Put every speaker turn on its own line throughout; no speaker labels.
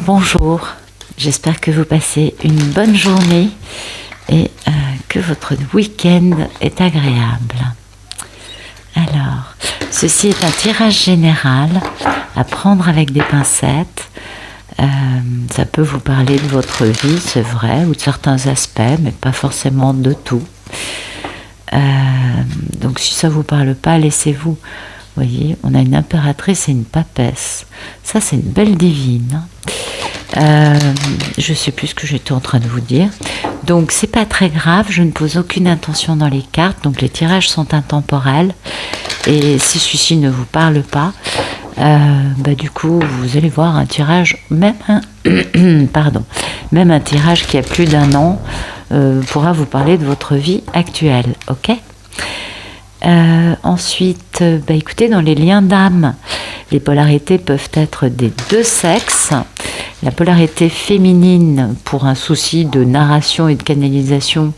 Bonjour, j'espère que vous passez une bonne journée et que votre week-end est agréable. Alors, ceci est un tirage général à prendre avec des pincettes. Ça peut vous parler de votre vie, c'est vrai, ou de certains aspects, mais pas forcément de tout. Donc si ça ne vous parle pas, laissez-vous. Vous voyez, on a une impératrice et une papesse. Ça, c'est une belle divine. Je ne sais plus ce que j'étais en train de vous dire. Donc, c'est pas très grave. Je ne pose aucune intention dans les cartes. Donc, les tirages sont intemporels. Et si celui-ci ne vous parle pas, du coup, vous allez voir un tirage, même un tirage qui a plus d'1 an, pourra vous parler de votre vie actuelle. Ok ? Ensuite, écoutez, dans les liens d'âme, les polarités peuvent être des deux sexes. La polarité féminine, pour un souci de narration et de canalisation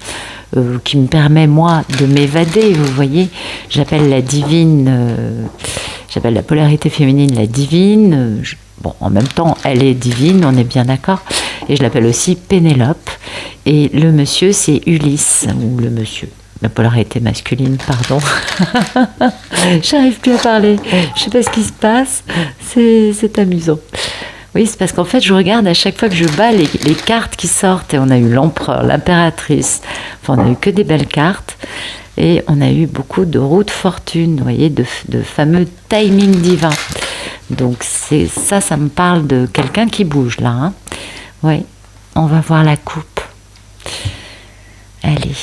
qui me permet, moi, de m'évader, vous voyez, j'appelle la polarité féminine la divine. En même temps, elle est divine, on est bien d'accord. Et je l'appelle aussi Pénélope. Et le monsieur, c'est Ulysse, ou le monsieur. La polarité masculine, pardon. J'arrive plus à parler. Je sais pas ce qui se passe. C'est amusant. Oui, c'est parce qu'en fait, je regarde à chaque fois que je bats les cartes qui sortent. Et on a eu l'empereur, l'impératrice. Enfin, on a eu que des belles cartes. Et on a eu beaucoup de roues de fortune, vous voyez, de fameux timing divin. Donc, ça me parle de quelqu'un qui bouge, là. Hein. Oui, on va voir la coupe. Allez.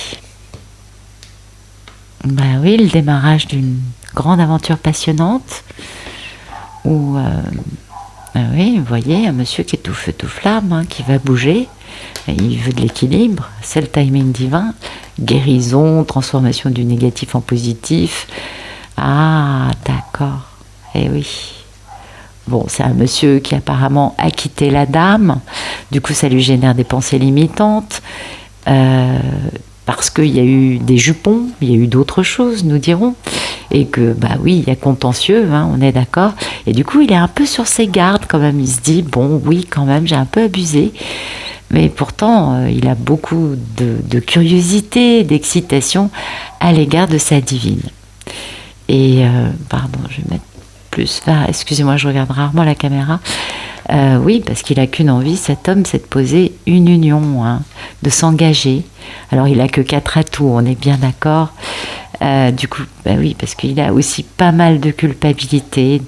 Oui, le démarrage d'une grande aventure passionnante où, oui, vous voyez, un monsieur qui est tout feu, tout flamme, hein, qui va bouger, il veut de l'équilibre, c'est le timing divin, guérison, transformation du négatif en positif. Ah, d'accord, eh oui. Bon, c'est un monsieur qui apparemment a quitté la dame, du coup ça lui génère des pensées limitantes, parce qu'il y a eu des jupons, il y a eu d'autres choses, nous dirons, et que, oui, il y a contentieux, hein, on est d'accord, et du coup, il est un peu sur ses gardes, quand même, il se dit, bon, oui, quand même, j'ai un peu abusé, mais pourtant, il a beaucoup de curiosité, d'excitation à l'égard de sa divine. Et, pardon, je vais mettre plus là, excusez-moi, je regarde rarement la caméra. Oui, parce qu'il n'a qu'une envie, cet homme, c'est de poser une union, hein, de s'engager. Alors, il n'a que 4 atouts, on est bien d'accord. Du coup, oui, parce qu'il a aussi pas mal de culpabilité,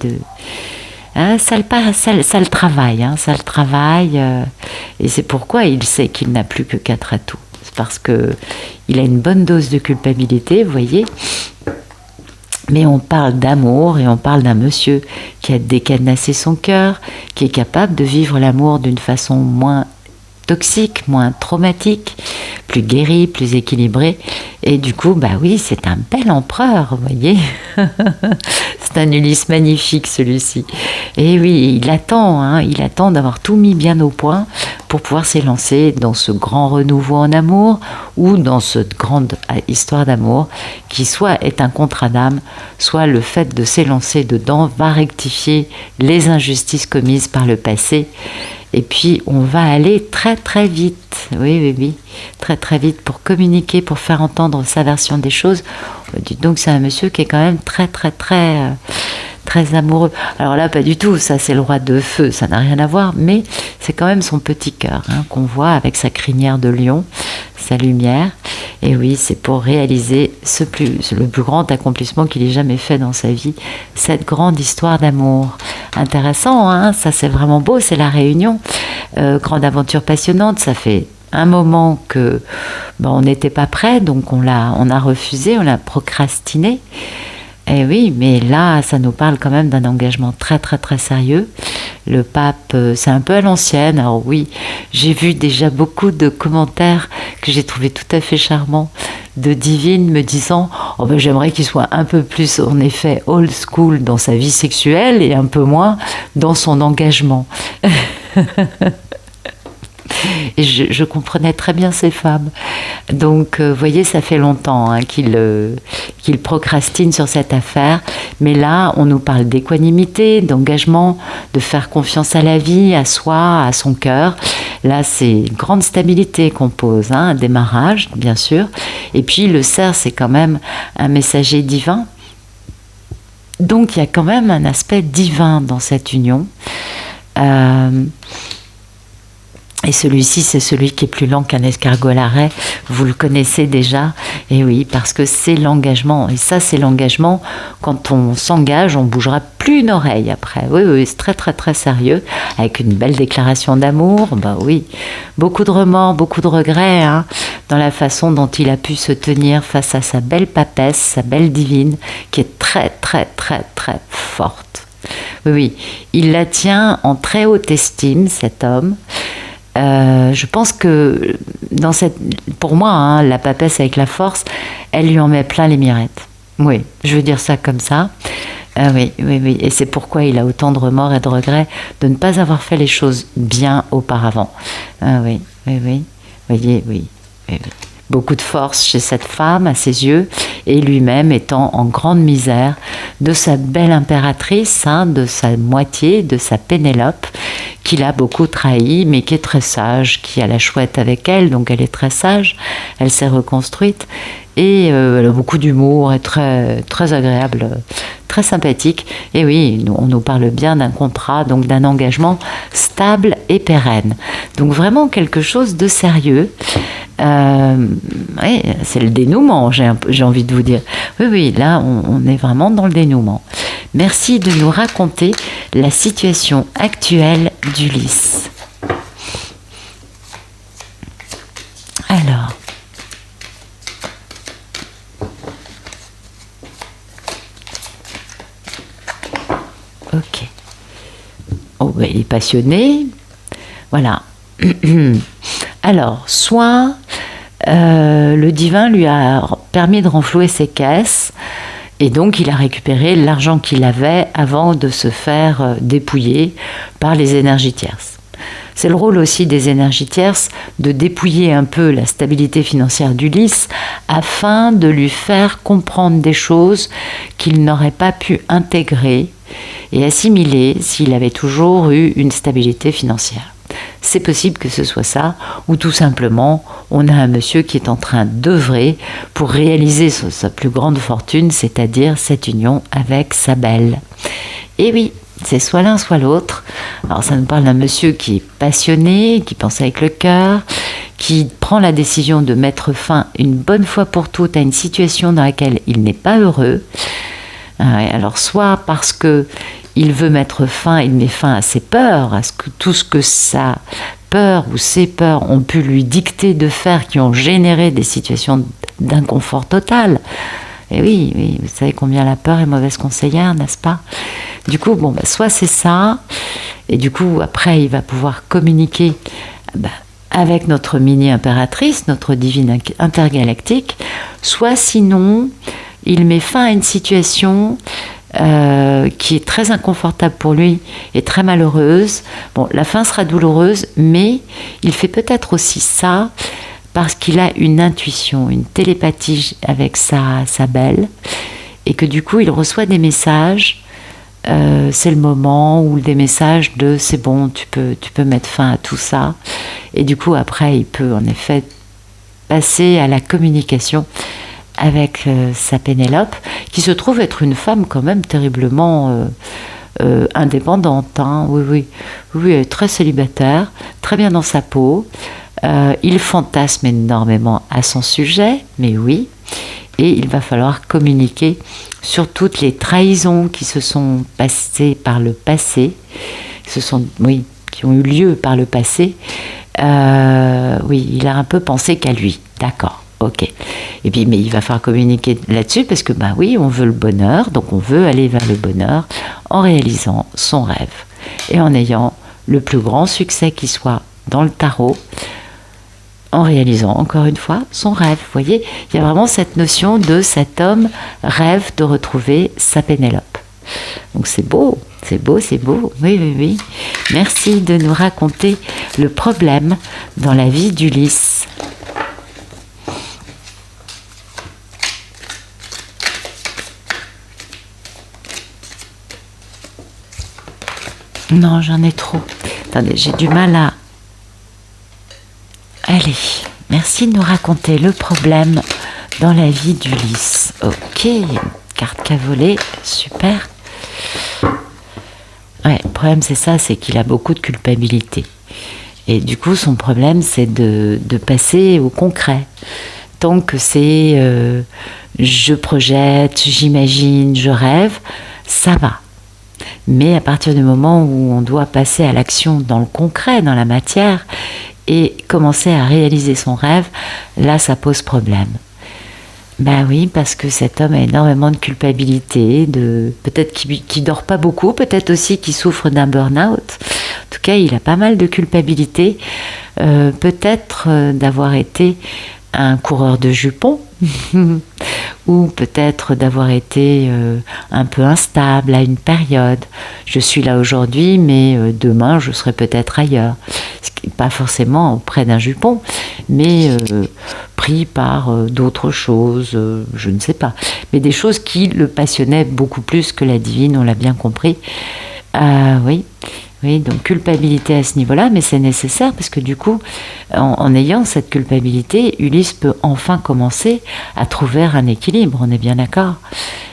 ça le travaille, hein, ça le travaille. Et c'est pourquoi il sait qu'il n'a plus que 4 atouts. C'est parce qu'il a une bonne dose de culpabilité, vous voyez. Mais on parle d'amour et on parle d'un monsieur qui a décadenassé son cœur, qui est capable de vivre l'amour d'une façon moins toxique, moins traumatique, plus guérie, plus équilibrée. Et du coup, oui, c'est un bel empereur, vous voyez. C'est un Ulysse magnifique, celui-ci. Et oui, il attend d'avoir tout mis bien au point pour pouvoir s'élancer dans ce grand renouveau en amour ou dans cette grande histoire d'amour qui soit est un contrat d'âme, soit le fait de s'élancer dedans va rectifier les injustices commises par le passé. Et puis, on va aller très très vite, oui, très très vite pour communiquer, pour faire entendre sa version des choses. Dites donc, c'est un monsieur qui est quand même très très très très amoureux. Alors là, pas du tout, ça c'est le roi de feu, ça n'a rien à voir, mais c'est quand même son petit cœur, hein, qu'on voit avec sa crinière de lion, sa lumière. Et oui, c'est pour réaliser le plus grand accomplissement qu'il ait jamais fait dans sa vie, cette grande histoire d'amour. Intéressant, hein, ça c'est vraiment beau, c'est la réunion. Grande aventure passionnante, ça fait un moment que on n'était pas prêt, donc on a refusé, on l'a procrastiné. Eh oui, mais là, ça nous parle quand même d'un engagement très très très sérieux. Le pape, c'est un peu à l'ancienne. Alors oui, j'ai vu déjà beaucoup de commentaires que j'ai trouvé tout à fait charmants de divines me disant « Oh j'aimerais qu'il soit un peu plus, en effet, old school dans sa vie sexuelle et un peu moins dans son engagement. » Et je comprenais très bien ces femmes. Donc, vous voyez, ça fait longtemps hein, qu'il procrastine sur cette affaire. Mais là, on nous parle d'équanimité, d'engagement, de faire confiance à la vie, à soi, à son cœur. Là, c'est une grande stabilité qu'on pose, hein, un démarrage, bien sûr. Et puis, le cerf, c'est quand même un messager divin. Donc, il y a quand même un aspect divin dans cette union. Et celui-ci, c'est celui qui est plus lent qu'un escargot à l'arrêt. Vous le connaissez déjà. Et oui, parce que c'est l'engagement. Et ça, c'est l'engagement. Quand on s'engage, on bougera plus une oreille après. Oui, oui, c'est très, très, très sérieux. Avec une belle déclaration d'amour. Bah oui. Beaucoup de remords, beaucoup de regrets, hein, dans la façon dont il a pu se tenir face à sa belle papesse, sa belle divine, qui est très, très, très, très forte. Oui, oui. Il la tient en très haute estime, cet homme. Je pense que pour moi, hein, la papesse avec la force, elle lui en met plein les mirettes. Oui, je veux dire ça comme ça. Oui, oui, oui. Et c'est pourquoi il a autant de remords et de regrets de ne pas avoir fait les choses bien auparavant. Oui, oui, oui. Vous voyez, oui, oui, oui. Beaucoup de force chez cette femme, à ses yeux, et lui-même étant en grande misère de sa belle impératrice, hein, de sa moitié, de sa Pénélope, qu'il a beaucoup trahi, mais qui est très sage, qui a la chouette avec elle, donc elle est très sage, elle s'est reconstruite, et elle a beaucoup d'humour, et très, très agréable, très sympathique. Et oui, on nous parle bien d'un contrat, donc d'un engagement stable et pérenne. Donc vraiment quelque chose de sérieux. Oui, c'est le dénouement, j'ai envie de vous dire. Oui, oui, là, on est vraiment dans le dénouement. Merci de nous raconter la situation actuelle d'Ulysse. Alors, ok. Oh, ben, il est passionné. Voilà. Alors, soit le divin lui a permis de renflouer ses caisses, et donc il a récupéré l'argent qu'il avait avant de se faire dépouiller par les énergies tierces. C'est le rôle aussi des énergies tierces de dépouiller un peu la stabilité financière d'Ulysse afin de lui faire comprendre des choses qu'il n'aurait pas pu intégrer et assimiler s'il avait toujours eu une stabilité financière. C'est possible que ce soit ça, ou tout simplement, on a un monsieur qui est en train d'œuvrer pour réaliser sa plus grande fortune, c'est-à-dire cette union avec sa belle. Et oui, c'est soit l'un, soit l'autre. Alors ça nous parle d'un monsieur qui est passionné, qui pense avec le cœur, qui prend la décision de mettre fin une bonne fois pour toutes à une situation dans laquelle il n'est pas heureux. Alors soit parce que il veut mettre fin, il met fin à ses peurs, à tout ce que sa peur ou ses peurs ont pu lui dicter de faire, qui ont généré des situations d'inconfort total. Et oui, oui, vous savez combien la peur est mauvaise conseillère, n'est-ce pas? Du coup, bon, soit c'est ça, et du coup, après, il va pouvoir communiquer avec notre mini-impératrice, notre divine intergalactique, soit sinon, il met fin à une situation qui est très inconfortable pour lui et très malheureuse. Bon, la fin sera douloureuse, mais il fait peut-être aussi ça parce qu'il a une intuition, une télépathie avec sa belle, et que du coup il reçoit des messages. C'est le moment où des messages de c'est bon, tu peux mettre fin à tout ça, et du coup après il peut en effet passer à la communication avec sa Pénélope, qui se trouve être une femme quand même terriblement indépendante. Hein. Oui, oui, oui, elle est très célibataire, très bien dans sa peau. Il fantasme énormément à son sujet, mais oui, et il va falloir communiquer sur toutes les trahisons qui se sont passées par le passé, qui ont eu lieu par le passé. Oui, il a un peu pensé qu'à lui, d'accord. Ok. Et puis, mais il va falloir communiquer là-dessus parce que, oui, on veut le bonheur, donc on veut aller vers le bonheur en réalisant son rêve et en ayant le plus grand succès qui soit dans le tarot, en réalisant encore une fois son rêve. Vous voyez, il y a vraiment cette notion de cet homme rêve de retrouver sa Pénélope. Donc c'est beau, c'est beau, c'est beau. Oui, oui, oui. Merci de nous raconter le problème dans la vie d'Ulysse. Non, j'en ai trop. Attendez, j'ai du mal à... Allez, merci de nous raconter le problème dans la vie d'Ulysse. Ok, une carte qu'a volée, super. Ouais, le problème c'est ça, c'est qu'il a beaucoup de culpabilité. Et du coup, son problème c'est de passer au concret. Tant que c'est je projette, j'imagine, je rêve, ça va. Mais à partir du moment où on doit passer à l'action dans le concret, dans la matière, et commencer à réaliser son rêve, là ça pose problème. Ben oui, parce que cet homme a énormément de culpabilité, peut-être qu'il dort pas beaucoup, peut-être aussi qu'il souffre d'un burn-out. En tout cas, il a pas mal de culpabilité, peut-être d'avoir été un coureur de jupons, ou peut-être d'avoir été un peu instable à une période. Je suis là aujourd'hui, mais demain je serai peut-être ailleurs. Pas forcément auprès d'un jupon, mais pris par d'autres choses, je ne sais pas. Mais des choses qui le passionnaient beaucoup plus que la divine, on l'a bien compris. Oui. Oui, donc culpabilité à ce niveau-là, mais c'est nécessaire parce que du coup, en ayant cette culpabilité, Ulysse peut enfin commencer à trouver un équilibre, on est bien d'accord.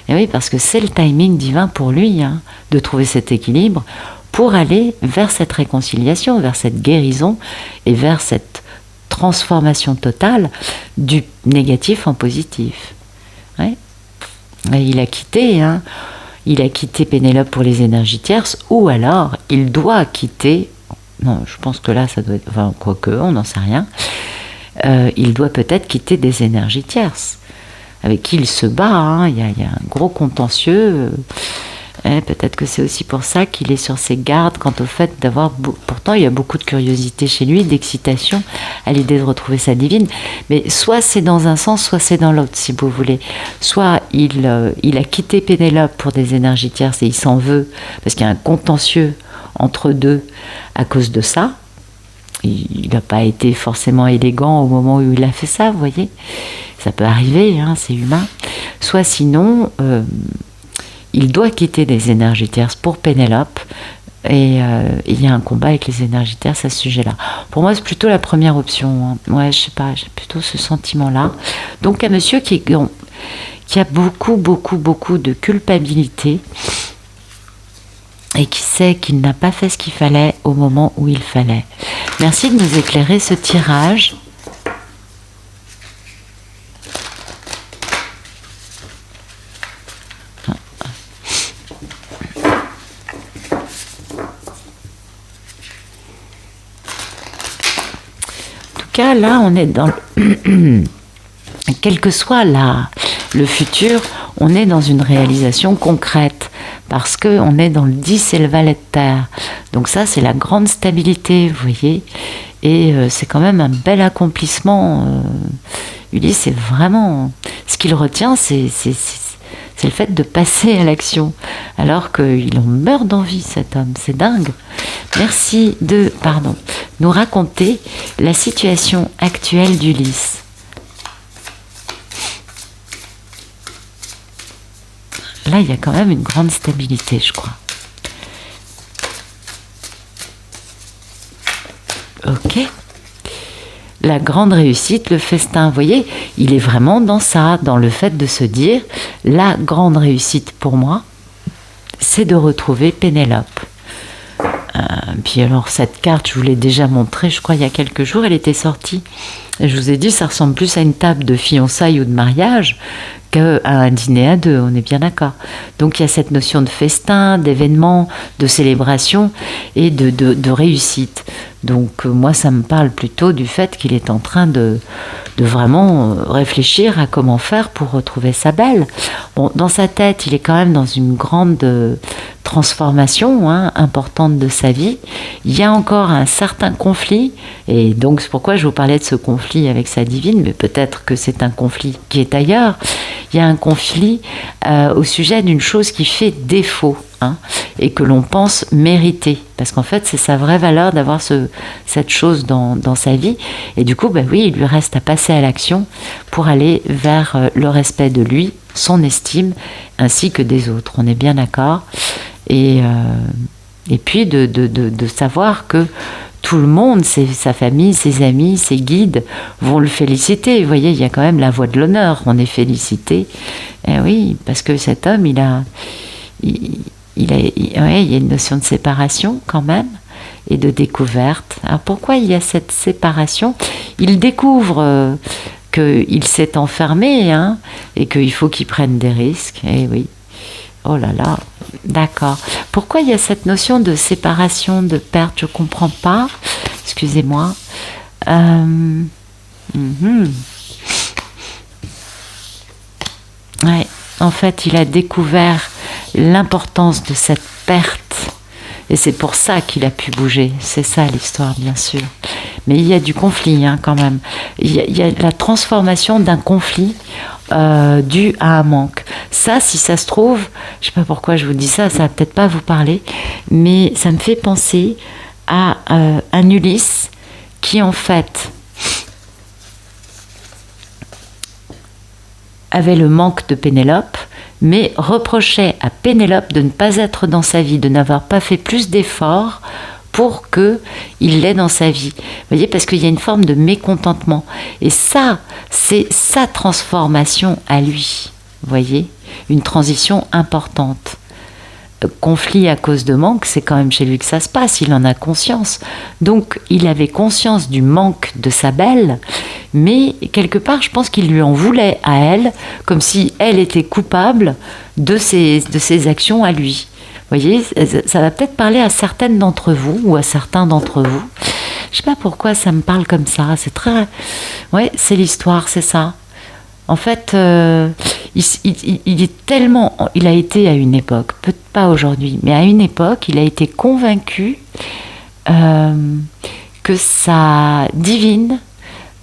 Et oui, parce que c'est le timing divin pour lui, hein, de trouver cet équilibre pour aller vers cette réconciliation, vers cette guérison et vers cette transformation totale du négatif en positif. Ouais. Et il a quitté, hein. Il a quitté Pénélope pour les énergies tierces, ou alors il doit quitter, non, je pense que là ça doit être, enfin, quoique, on n'en sait rien, il doit peut-être quitter des énergies tierces, avec qui il se bat, hein. Il y a un gros contentieux, peut-être que c'est aussi pour ça qu'il est sur ses gardes quant au fait d'avoir... Pourtant, il y a beaucoup de curiosité chez lui, d'excitation à l'idée de retrouver sa divine. Mais soit c'est dans un sens, soit c'est dans l'autre, si vous voulez. Soit il a quitté Pénélope pour des énergies tierces et il s'en veut, parce qu'il y a un contentieux entre deux à cause de ça. Il n'a pas été forcément élégant au moment où il a fait ça, vous voyez. Ça peut arriver, hein, c'est humain. Soit sinon... il doit quitter les énergies tierces pour Pénélope et il y a un combat avec les énergies tierces à ce sujet-là. Pour moi, c'est plutôt la première option, hein. Ouais, je sais pas, j'ai plutôt ce sentiment-là. Donc, un monsieur qui a beaucoup, beaucoup, beaucoup de culpabilité et qui sait qu'il n'a pas fait ce qu'il fallait au moment où il fallait. Merci de nous éclairer ce tirage. Cas, là, on est dans quel que soit le futur, on est dans une réalisation concrète parce qu'on est dans le 10 et le valet de terre. Donc ça, c'est la grande stabilité, vous voyez. Et c'est quand même un bel accomplissement. Ulysse, c'est vraiment... Ce qu'il retient, c'est le fait de passer à l'action. Alors qu'il en meurt d'envie, cet homme. C'est dingue. Merci de nous raconter la situation actuelle d'Ulysse. Là, il y a quand même une grande stabilité, je crois. Ok. La grande réussite, le festin, vous voyez, il est vraiment dans ça, dans le fait de se dire, la grande réussite pour moi, c'est de retrouver Pénélope. Puis alors cette carte, je vous l'ai déjà montrée, je crois il y a quelques jours, elle était sortie. Et je vous ai dit, ça ressemble plus à une table de fiançailles ou de mariage qu'à un dîner à deux, on est bien d'accord. Donc il y a cette notion de festin, d'événement, de célébration et de réussite. Donc moi, ça me parle plutôt du fait qu'il est en train de vraiment réfléchir à comment faire pour retrouver sa belle. Bon, dans sa tête, il est quand même dans une grande transformation importante de sa vie. Il y a encore un certain conflit, et donc c'est pourquoi je vous parlais de ce conflit avec sa divine, mais peut-être que c'est un conflit qui est ailleurs. Il y a un conflit au sujet d'une chose qui fait défaut, et que l'on pense mériter, parce qu'en fait c'est sa vraie valeur d'avoir cette chose dans sa vie, et du coup oui, il lui reste à passer à l'action pour aller vers le respect de lui, son estime, ainsi que des autres, on est bien d'accord, et puis de savoir que tout le monde, sa famille, ses amis, ses guides vont le féliciter. Vous voyez, il y a quand même la voix de l'honneur, on est félicité. Et oui, parce que cet homme, il y a une notion de séparation quand même, et de découverte. Alors pourquoi il y a cette séparation? Il découvre qu'il s'est enfermé, et qu'il faut qu'il prenne des risques. Et oui. Oh là là, d'accord. Pourquoi il y a cette notion de séparation, de perte? Je ne comprends pas. Excusez-moi. Ouais, en fait, il a découvert l'importance de cette perte. Et c'est pour ça qu'il a pu bouger. C'est ça l'histoire, bien sûr. Mais il y a du conflit, quand même. Il y a la transformation d'un conflit dû à un manque. Ça, si ça se trouve, je ne sais pas pourquoi je vous dis ça, ça va peut-être pas vous parler, mais ça me fait penser à un Ulysse qui, en fait, avait le manque de Pénélope, mais reprochait à Pénélope de ne pas être dans sa vie, de n'avoir pas fait plus d'efforts pour qu'il l'ait dans sa vie. Vous voyez, parce qu'il y a une forme de mécontentement. Et ça, c'est sa transformation à lui. Vous voyez, une transition importante. Conflit à cause de manque, c'est quand même chez lui que ça se passe, il en a conscience. Donc, il avait conscience du manque de sa belle, mais quelque part, je pense qu'il lui en voulait à elle, comme si elle était coupable de ses actions à lui. Vous voyez, ça va peut-être parler à certaines d'entre vous, ou à certains d'entre vous. Je ne sais pas pourquoi ça me parle comme ça, c'est très... Ouais, c'est l'histoire, c'est ça. En fait, il est tellement... Il a été à une époque, peut-être pas aujourd'hui, mais à une époque, il a été convaincu que sa divine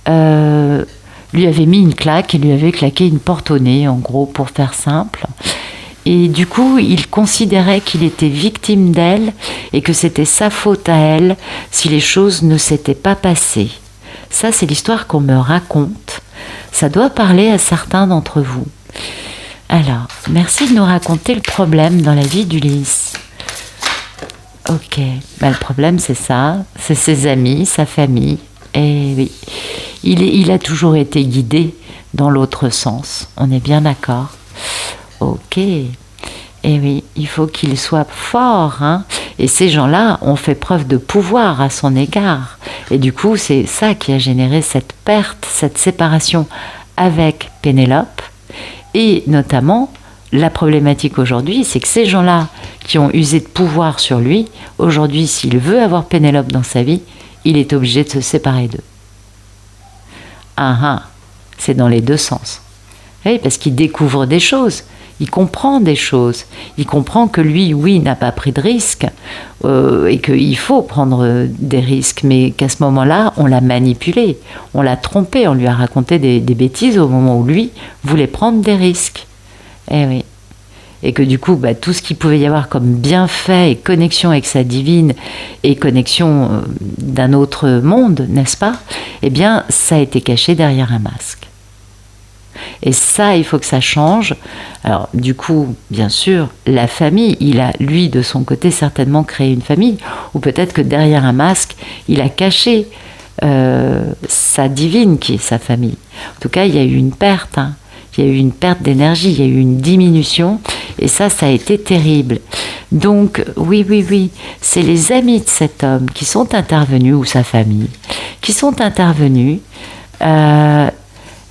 lui avait mis une claque et lui avait claqué une porte au nez, en gros, pour faire simple. Et du coup, il considérait qu'il était victime d'elle et que c'était sa faute à elle si les choses ne s'étaient pas passées. Ça, c'est l'histoire qu'on me raconte. Ça doit parler à certains d'entre vous. Alors, merci de nous raconter le problème dans la vie d'Ulysse. Ok, le problème c'est ça, c'est ses amis, sa famille. Et oui, il a toujours été guidé dans l'autre sens, on est bien d'accord. Ok, et oui, il faut qu'il soit fort, et ces gens-là ont fait preuve de pouvoir à son égard. Et du coup, c'est ça qui a généré cette perte, cette séparation avec Pénélope. Et notamment, la problématique aujourd'hui, c'est que ces gens-là qui ont usé de pouvoir sur lui, aujourd'hui, s'il veut avoir Pénélope dans sa vie, il est obligé de se séparer d'eux. C'est dans les deux sens. Oui, parce qu'il découvre des choses, il comprend des choses, il comprend que lui, oui, n'a pas pris de risques et qu'il faut prendre des risques, mais qu'à ce moment-là, on l'a manipulé, on l'a trompé, on lui a raconté des bêtises au moment où lui voulait prendre des risques. Eh oui. Et que du coup, tout ce qu'il pouvait y avoir comme bienfait et connexion avec sa divine et connexion d'un autre monde, n'est-ce pas? Eh bien, ça a été caché derrière un masque. Et ça, il faut que ça change. Alors, du coup, bien sûr, la famille, il a, lui, de son côté, certainement créé une famille. Ou peut-être que derrière un masque, il a caché sa divine, qui est sa famille. En tout cas, il y a eu une perte. Il y a eu une perte d'énergie, il y a eu une diminution. Et ça a été terrible. Donc, oui, c'est les amis de cet homme qui sont intervenus, ou sa famille, qui sont intervenus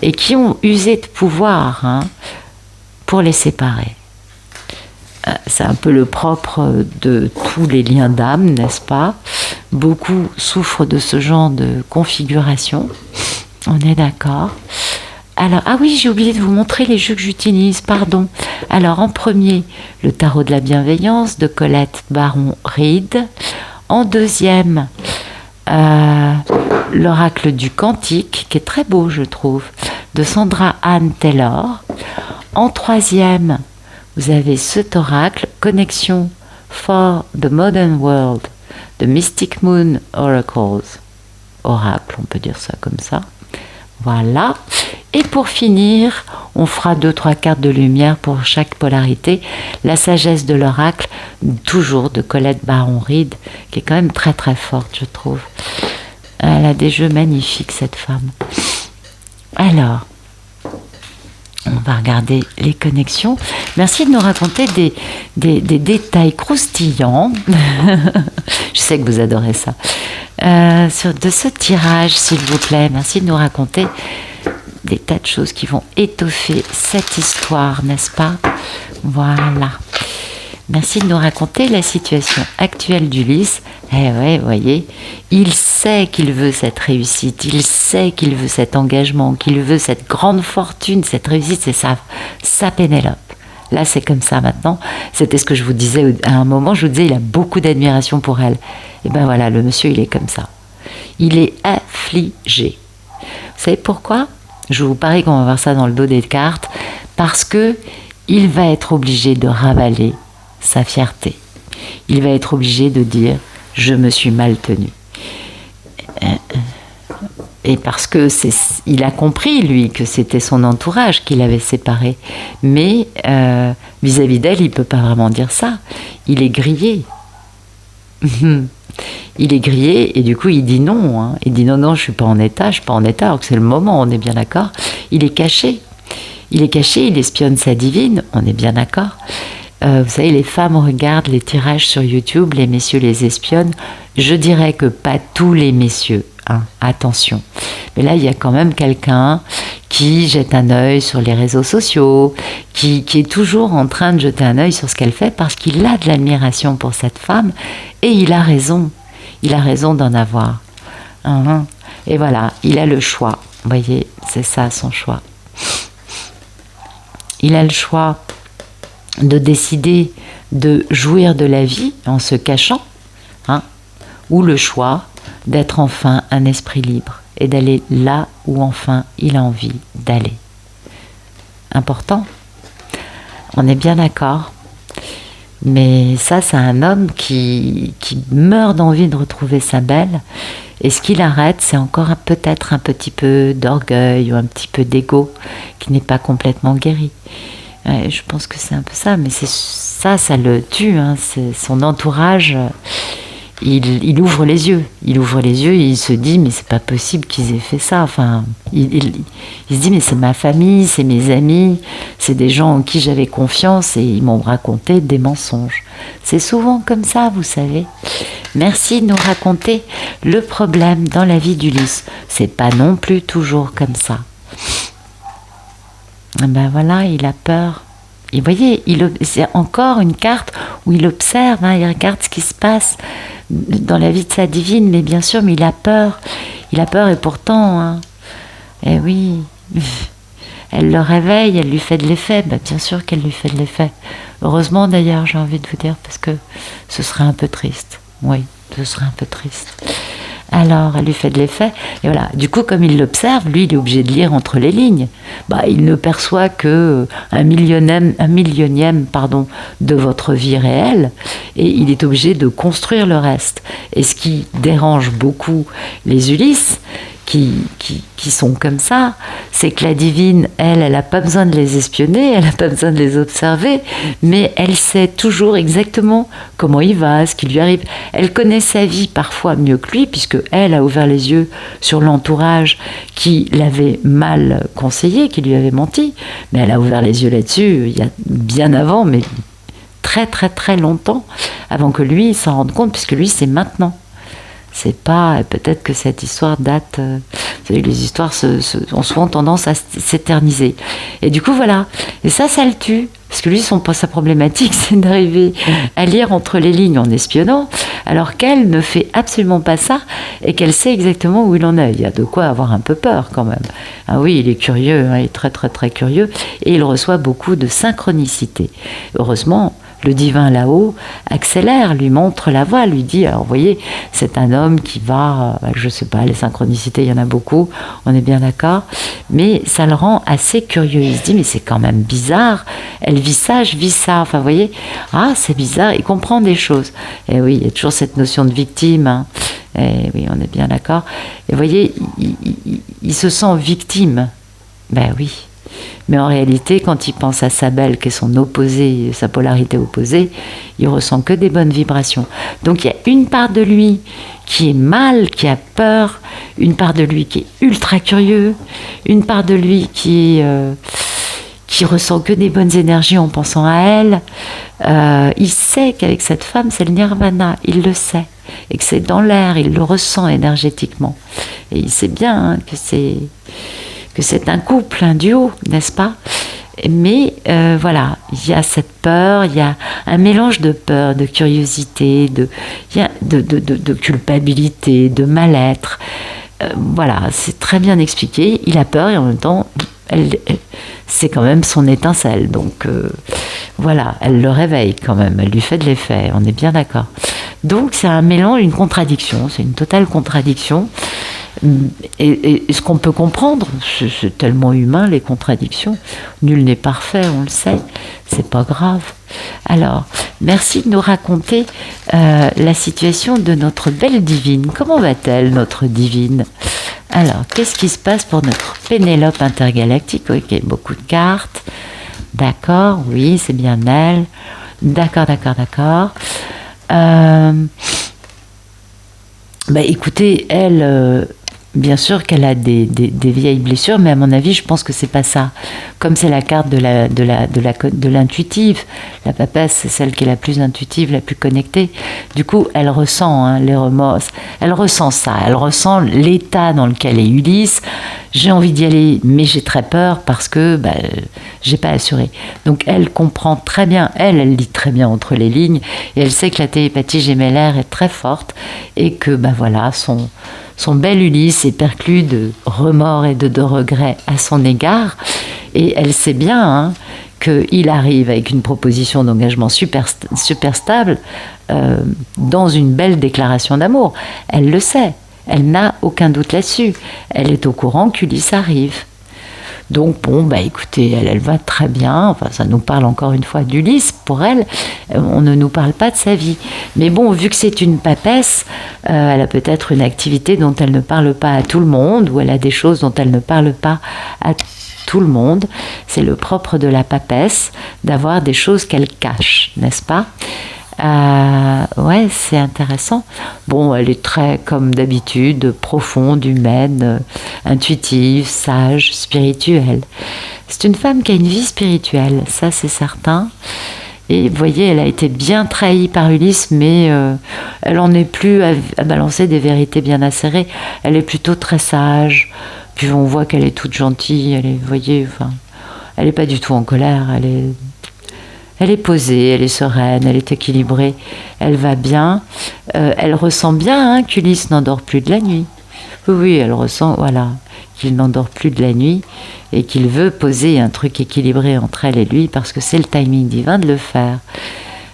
et qui ont usé de pouvoir pour les séparer. C'est un peu le propre de tous les liens d'âme, n'est-ce pas? Beaucoup souffrent de ce genre de configuration. On est d'accord. Alors, ah oui, j'ai oublié de vous montrer les jeux que j'utilise, pardon. Alors, en premier, le tarot de la bienveillance de Colette Baron-Reid. En deuxième, l'oracle du cantique, qui est très beau, je trouve, de Sandra Anne Taylor. En troisième, vous avez cet oracle, Connexion for the Modern World, de Mystic Moon Oracles. Oracle, on peut dire ça comme ça. Voilà. Et pour finir, on fera 2-3 cartes de lumière pour chaque polarité. La sagesse de l'oracle, toujours de Colette Baron-Reid, qui est quand même très très forte, je trouve. Elle a des jeux magnifiques, cette femme. Alors, on va regarder les connexions. Merci de nous raconter des détails croustillants. Je sais que vous adorez ça. De ce tirage, s'il vous plaît. Merci de nous raconter des tas de choses qui vont étoffer cette histoire, n'est-ce pas? Voilà. Merci de nous raconter la situation actuelle d'Ulysse. Eh ouais, vous voyez, il sait qu'il veut cette réussite, il sait qu'il veut cet engagement, qu'il veut cette grande fortune, cette réussite, c'est sa Pénélope. Là, c'est comme ça maintenant. C'était ce que je vous disais à un moment, je vous disais, il a beaucoup d'admiration pour elle. Et ben voilà, le monsieur, il est comme ça. Il est affligé. Vous savez pourquoi? Je vous parie qu'on va voir ça dans le dos des cartes. Parce que il va être obligé de ravaler sa fierté. Il va être obligé de dire « je me suis mal tenu ». Et parce que il a compris, lui, que c'était son entourage qui l'avait séparé. Mais vis-à-vis d'elle, il ne peut pas vraiment dire ça. Il est grillé. Il est grillé et du coup, il dit non. Hein. Il dit non, je ne suis pas en état, alors que c'est le moment, on est bien d'accord. Il est caché. Il est caché, il espionne sa divine, on est bien d'accord. Vous savez, les femmes regardent les tirages sur YouTube, les messieurs les espionnent. Je dirais que pas tous les messieurs, hein, attention. Mais là, il y a quand même quelqu'un qui jette un œil sur les réseaux sociaux, qui est toujours en train de jeter un œil sur ce qu'elle fait parce qu'il a de l'admiration pour cette femme et il a raison. Il a raison d'en avoir. Et voilà, il a le choix. Vous voyez, c'est ça son choix. Il a le choix de décider de jouir de la vie en se cachant, hein, ou le choix d'être enfin un esprit libre et d'aller là où enfin il a envie d'aller. Important. On est bien d'accord. Mais ça, c'est un homme qui meurt d'envie de retrouver sa belle. Et ce qui l'arrête, c'est encore peut-être un petit peu d'orgueil ou un petit peu d'ego qui n'est pas complètement guéri. Ouais, je pense que c'est un peu ça, mais c'est ça le tue. Hein. C'est son entourage, il ouvre les yeux. Il ouvre les yeux et il se dit, mais c'est pas possible qu'ils aient fait ça. Enfin, il se dit, mais c'est ma famille, c'est mes amis, c'est des gens en qui j'avais confiance et ils m'ont raconté des mensonges. C'est souvent comme ça, vous savez. Merci de nous raconter le problème dans la vie d'Ulysse. C'est pas non plus toujours comme ça. Ben voilà, il a peur. Et vous voyez, c'est encore une carte où il observe, hein, il regarde ce qui se passe dans la vie de sa divine, mais bien sûr, mais il a peur. Il a peur et pourtant, hein, eh oui, elle le réveille, elle lui fait de l'effet. Ben, bien sûr qu'elle lui fait de l'effet. Heureusement d'ailleurs, j'ai envie de vous dire, parce que ce serait un peu triste. Oui, ce serait un peu triste. Alors, elle lui fait de l'effet. Et voilà. Du coup, comme il l'observe, lui, il est obligé de lire entre les lignes. Bah, il ne perçoit que un millionième, de votre vie réelle. Et il est obligé de construire le reste. Et ce qui dérange beaucoup les Ulysses, qui sont comme ça, c'est que la divine, elle n'a pas besoin de les espionner, elle n'a pas besoin de les observer, mais elle sait toujours exactement comment il va, ce qui lui arrive. Elle connaît sa vie parfois mieux que lui, puisque elle a ouvert les yeux sur l'entourage qui l'avait mal conseillé, qui lui avait menti, mais elle a ouvert les yeux là-dessus il y a bien avant, mais très très très longtemps, avant que lui s'en rende compte, puisque lui c'est maintenant. C'est pas, peut-être que cette histoire date, vous savez, les histoires ont souvent tendance à s'éterniser. Et du coup, voilà. Et ça le tue. Parce que lui, sa problématique, c'est d'arriver à lire entre les lignes en espionnant. alors qu'elle ne fait absolument pas ça et qu'elle sait exactement où il en est. Il y a de quoi avoir un peu peur quand même. Ah oui, il est curieux, hein, il est très très très curieux et il reçoit beaucoup de synchronicité. Heureusement, le divin là-haut accélère, lui montre la voie, lui dit, alors vous voyez, c'est un homme qui va, je sais pas, les synchronicités, il y en a beaucoup, on est bien d'accord, mais ça le rend assez curieux. Il se dit, mais c'est quand même bizarre, elle vit ça, je vis ça, enfin vous voyez, ah c'est bizarre, il comprend des choses. Et oui, il y a toujours cette notion de victime, hein. Et oui, on est bien d'accord. Et vous voyez, il se sent victime, ben oui. Mais en réalité, quand il pense à sa belle, qui est son opposé, sa polarité opposée, il ressent que des bonnes vibrations. Donc il y a une part de lui qui est mal, qui a peur, une part de lui qui est ultra curieux, une part de lui qui ressent que des bonnes énergies en pensant à elle. Il sait qu'avec cette femme, c'est le nirvana, il le sait. Et que c'est dans l'air, il le ressent énergétiquement. Et il sait bien, hein, que c'est un couple, un duo, n'est-ce pas? Mais voilà, il y a cette peur, il y a un mélange de peur, de curiosité, de culpabilité, de mal-être. Voilà, c'est très bien expliqué. Il a peur et en même temps, c'est quand même son étincelle. Donc voilà, elle le réveille quand même, elle lui fait de l'effet, on est bien d'accord. Donc c'est un mélange, une contradiction, c'est une totale contradiction. Et ce qu'on peut comprendre, c'est tellement humain, les contradictions. Nul n'est parfait, on le sait, c'est pas grave. Alors, merci de nous raconter la situation de notre belle divine. Comment va-t-elle, notre divine? Alors, qu'est-ce qui se passe pour notre Pénélope intergalactique? Ok, beaucoup de cartes. D'accord, oui, c'est bien elle. D'accord. Écoutez, elle, bien sûr qu'elle a des vieilles blessures, mais à mon avis, je pense que c'est pas ça. Comme c'est la carte de l'intuitive, la papesse, c'est celle qui est la plus intuitive, la plus connectée. Du coup, elle ressent, hein, les remords. Elle ressent ça. Elle ressent l'état dans lequel est Ulysse. J'ai envie d'y aller, mais j'ai très peur parce que j'ai pas assuré. Donc elle comprend très bien, elle lit très bien entre les lignes, et elle sait que la télépathie gémellaire est très forte et que voilà, son bel Ulysse est perclus de remords et de regrets à son égard. Et elle sait bien, hein, qu'il arrive avec une proposition d'engagement super stable dans une belle déclaration d'amour. Elle le sait. Elle n'a aucun doute là-dessus. Elle est au courant qu'Ulysse arrive. Donc écoutez, elle va très bien. Enfin, ça nous parle encore une fois d'Ulysse. Pour elle, on ne nous parle pas de sa vie. Mais bon, vu que c'est une papesse, elle a peut-être une activité dont elle ne parle pas à tout le monde, ou elle a des choses dont elle ne parle pas à tout le monde. C'est le propre de la papesse d'avoir des choses qu'elle cache, n'est-ce pas? Ouais, c'est intéressant. Bon, elle est très, comme d'habitude, profonde, humaine, intuitive, sage, spirituelle. C'est une femme qui a une vie spirituelle, ça c'est certain. Et vous voyez, elle a été bien trahie par Ulysse, mais elle n'en est plus à balancer des vérités bien acérées. Elle est plutôt très sage. Puis on voit qu'elle est toute gentille. Vous voyez, elle n'est pas du tout en colère. Elle est posée, elle est sereine, elle est équilibrée, elle va bien. Elle ressent bien, hein, qu'Ulysse n'endort plus de la nuit. Oui, elle ressent, voilà, qu'il n'endort plus de la nuit et qu'il veut poser un truc équilibré entre elle et lui parce que c'est le timing divin de le faire.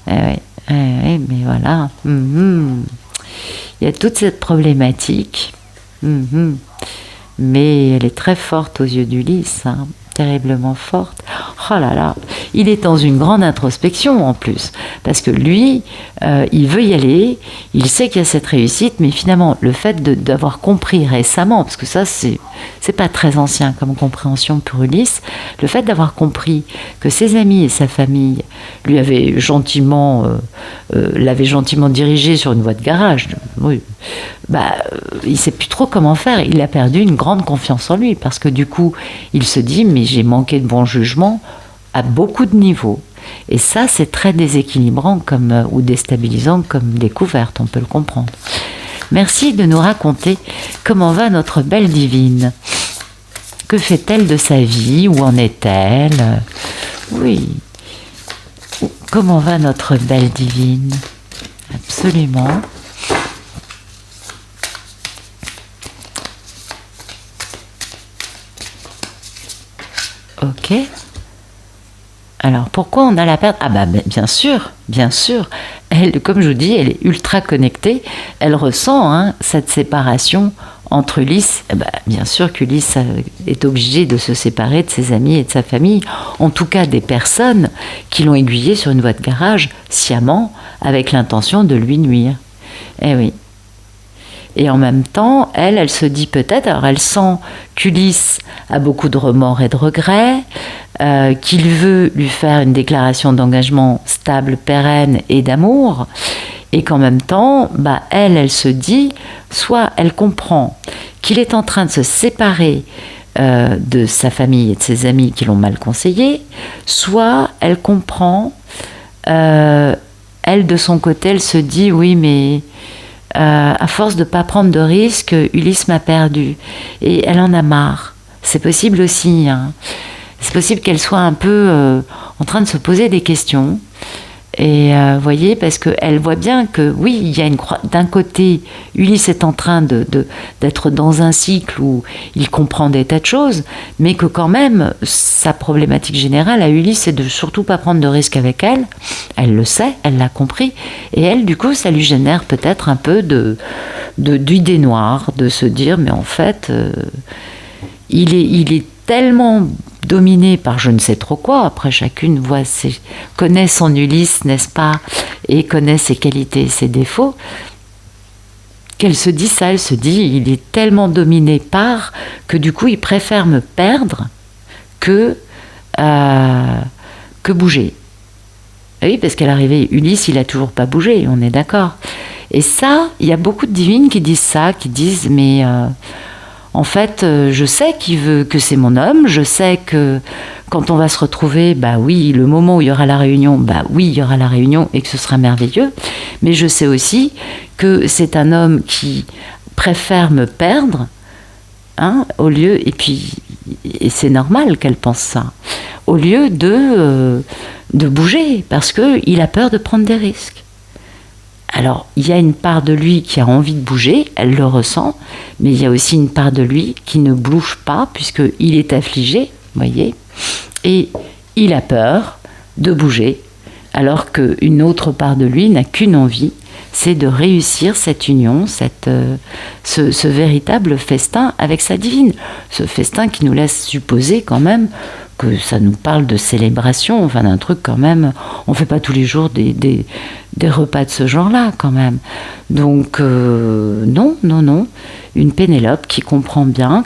Oui, mais voilà. Il y a toute cette problématique. Mais elle est très forte aux yeux d'Ulysse, hein. Terriblement forte. Oh là là, il est dans une grande introspection en plus, parce que lui, il veut y aller, il sait qu'il y a cette réussite, mais finalement, le fait d'avoir compris récemment, parce que ça, c'est pas très ancien comme compréhension pour Ulysse, le fait d'avoir compris que ses amis et sa famille lui avaient l'avaient gentiment dirigé sur une voie de garage, oui, il sait plus trop comment faire. Il a perdu une grande confiance en lui, parce que du coup, il se dit, mais j'ai manqué de bon jugement à beaucoup de niveaux. Et ça, c'est très déséquilibrant ou déstabilisant comme découverte, on peut le comprendre. Merci de nous raconter comment va notre belle divine. Que fait-elle de sa vie? Où en est-elle? Oui. Comment va notre belle divine? Absolument. Ok. Alors, pourquoi on a la perte? Ah bah bien sûr, bien sûr. Elle, comme je vous dis, elle est ultra connectée. Elle ressent cette séparation entre Ulysse. Bien sûr qu'Ulysse est obligé de se séparer de ses amis et de sa famille. En tout cas, des personnes qui l'ont aiguillé sur une voie de garage, sciemment, avec l'intention de lui nuire. Eh oui. Et en même temps, elle se dit peut-être, alors elle sent qu'Ulysse a beaucoup de remords et de regrets, qu'il veut lui faire une déclaration d'engagement stable, pérenne et d'amour, et qu'en même temps, elle se dit, soit elle comprend qu'il est en train de se séparer de sa famille et de ses amis qui l'ont mal conseillé, soit elle comprend, elle de son côté, elle se dit, oui mais... à force de ne pas prendre de risques, Ulysse m'a perdu. Et elle en a marre. C'est possible aussi. C'est possible qu'elle soit un peu en train de se poser des questions. Et vous voyez, parce qu'elle voit bien que, oui, il y a d'un côté, Ulysse est en train d'être dans un cycle où il comprend des tas de choses, mais que quand même, sa problématique générale à Ulysse, c'est de surtout pas prendre de risques avec elle. Elle le sait, elle l'a compris. Et elle, du coup, ça lui génère peut-être un peu d'idée noire, de se dire, mais en fait, il est tellement dominé par je ne sais trop quoi. Après, chacune connaît son Ulysse, n'est-ce pas, et connaît ses qualités et ses défauts, qu'elle se dit ça, elle se dit, il est tellement dominé par que du coup, il préfère me perdre que bouger. Et oui, parce qu'à l'arrivée, Ulysse, il a toujours pas bougé, on est d'accord. Et ça, il y a beaucoup de divines qui disent ça, qui disent, mais... en fait, je sais qu'il veut que c'est mon homme, je sais que quand on va se retrouver, oui, le moment où il y aura la réunion, oui, il y aura la réunion et que ce sera merveilleux, mais je sais aussi que c'est un homme qui préfère me perdre, au lieu, et c'est normal qu'elle pense ça, au lieu de bouger, parce qu'il a peur de prendre des risques. Alors, il y a une part de lui qui a envie de bouger, elle le ressent, mais il y a aussi une part de lui qui ne bouge pas, puisqu'il est affligé, vous voyez, et il a peur de bouger, alors qu'une autre part de lui n'a qu'une envie, c'est de réussir cette union, ce véritable festin avec sa divine. Ce festin qui nous laisse supposer quand même que ça nous parle de célébration, enfin d'un truc quand même, on ne fait pas tous les jours des repas de ce genre-là quand même. Donc non, une Pénélope qui comprend bien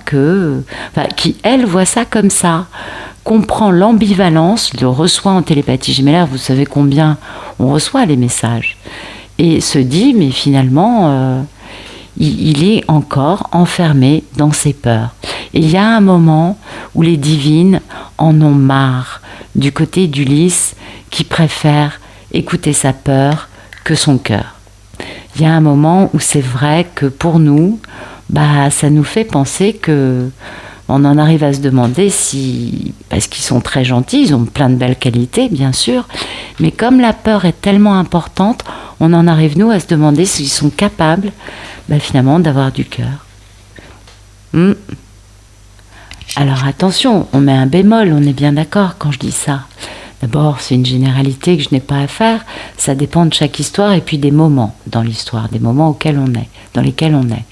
qui elle voit ça comme ça, comprend l'ambivalence, le reçoit en télépathie gémellaire, vous savez combien on reçoit les messages, et se dit mais finalement il est encore enfermé dans ses peurs. Et il y a un moment où les divines en ont marre du côté d'Ulysse qui préfère écouter sa peur que son cœur. Il y a un moment où c'est vrai que pour nous, ça nous fait penser que on en arrive à se demander parce qu'ils sont très gentils, ils ont plein de belles qualités bien sûr, mais comme la peur est tellement importante, on en arrive nous à se demander s'ils sont capables finalement d'avoir du cœur. Alors attention, on met un bémol, on est bien d'accord quand je dis ça. D'abord, c'est une généralité que je n'ai pas à faire, ça dépend de chaque histoire et puis des moments dans l'histoire, des moments dans lesquels on est.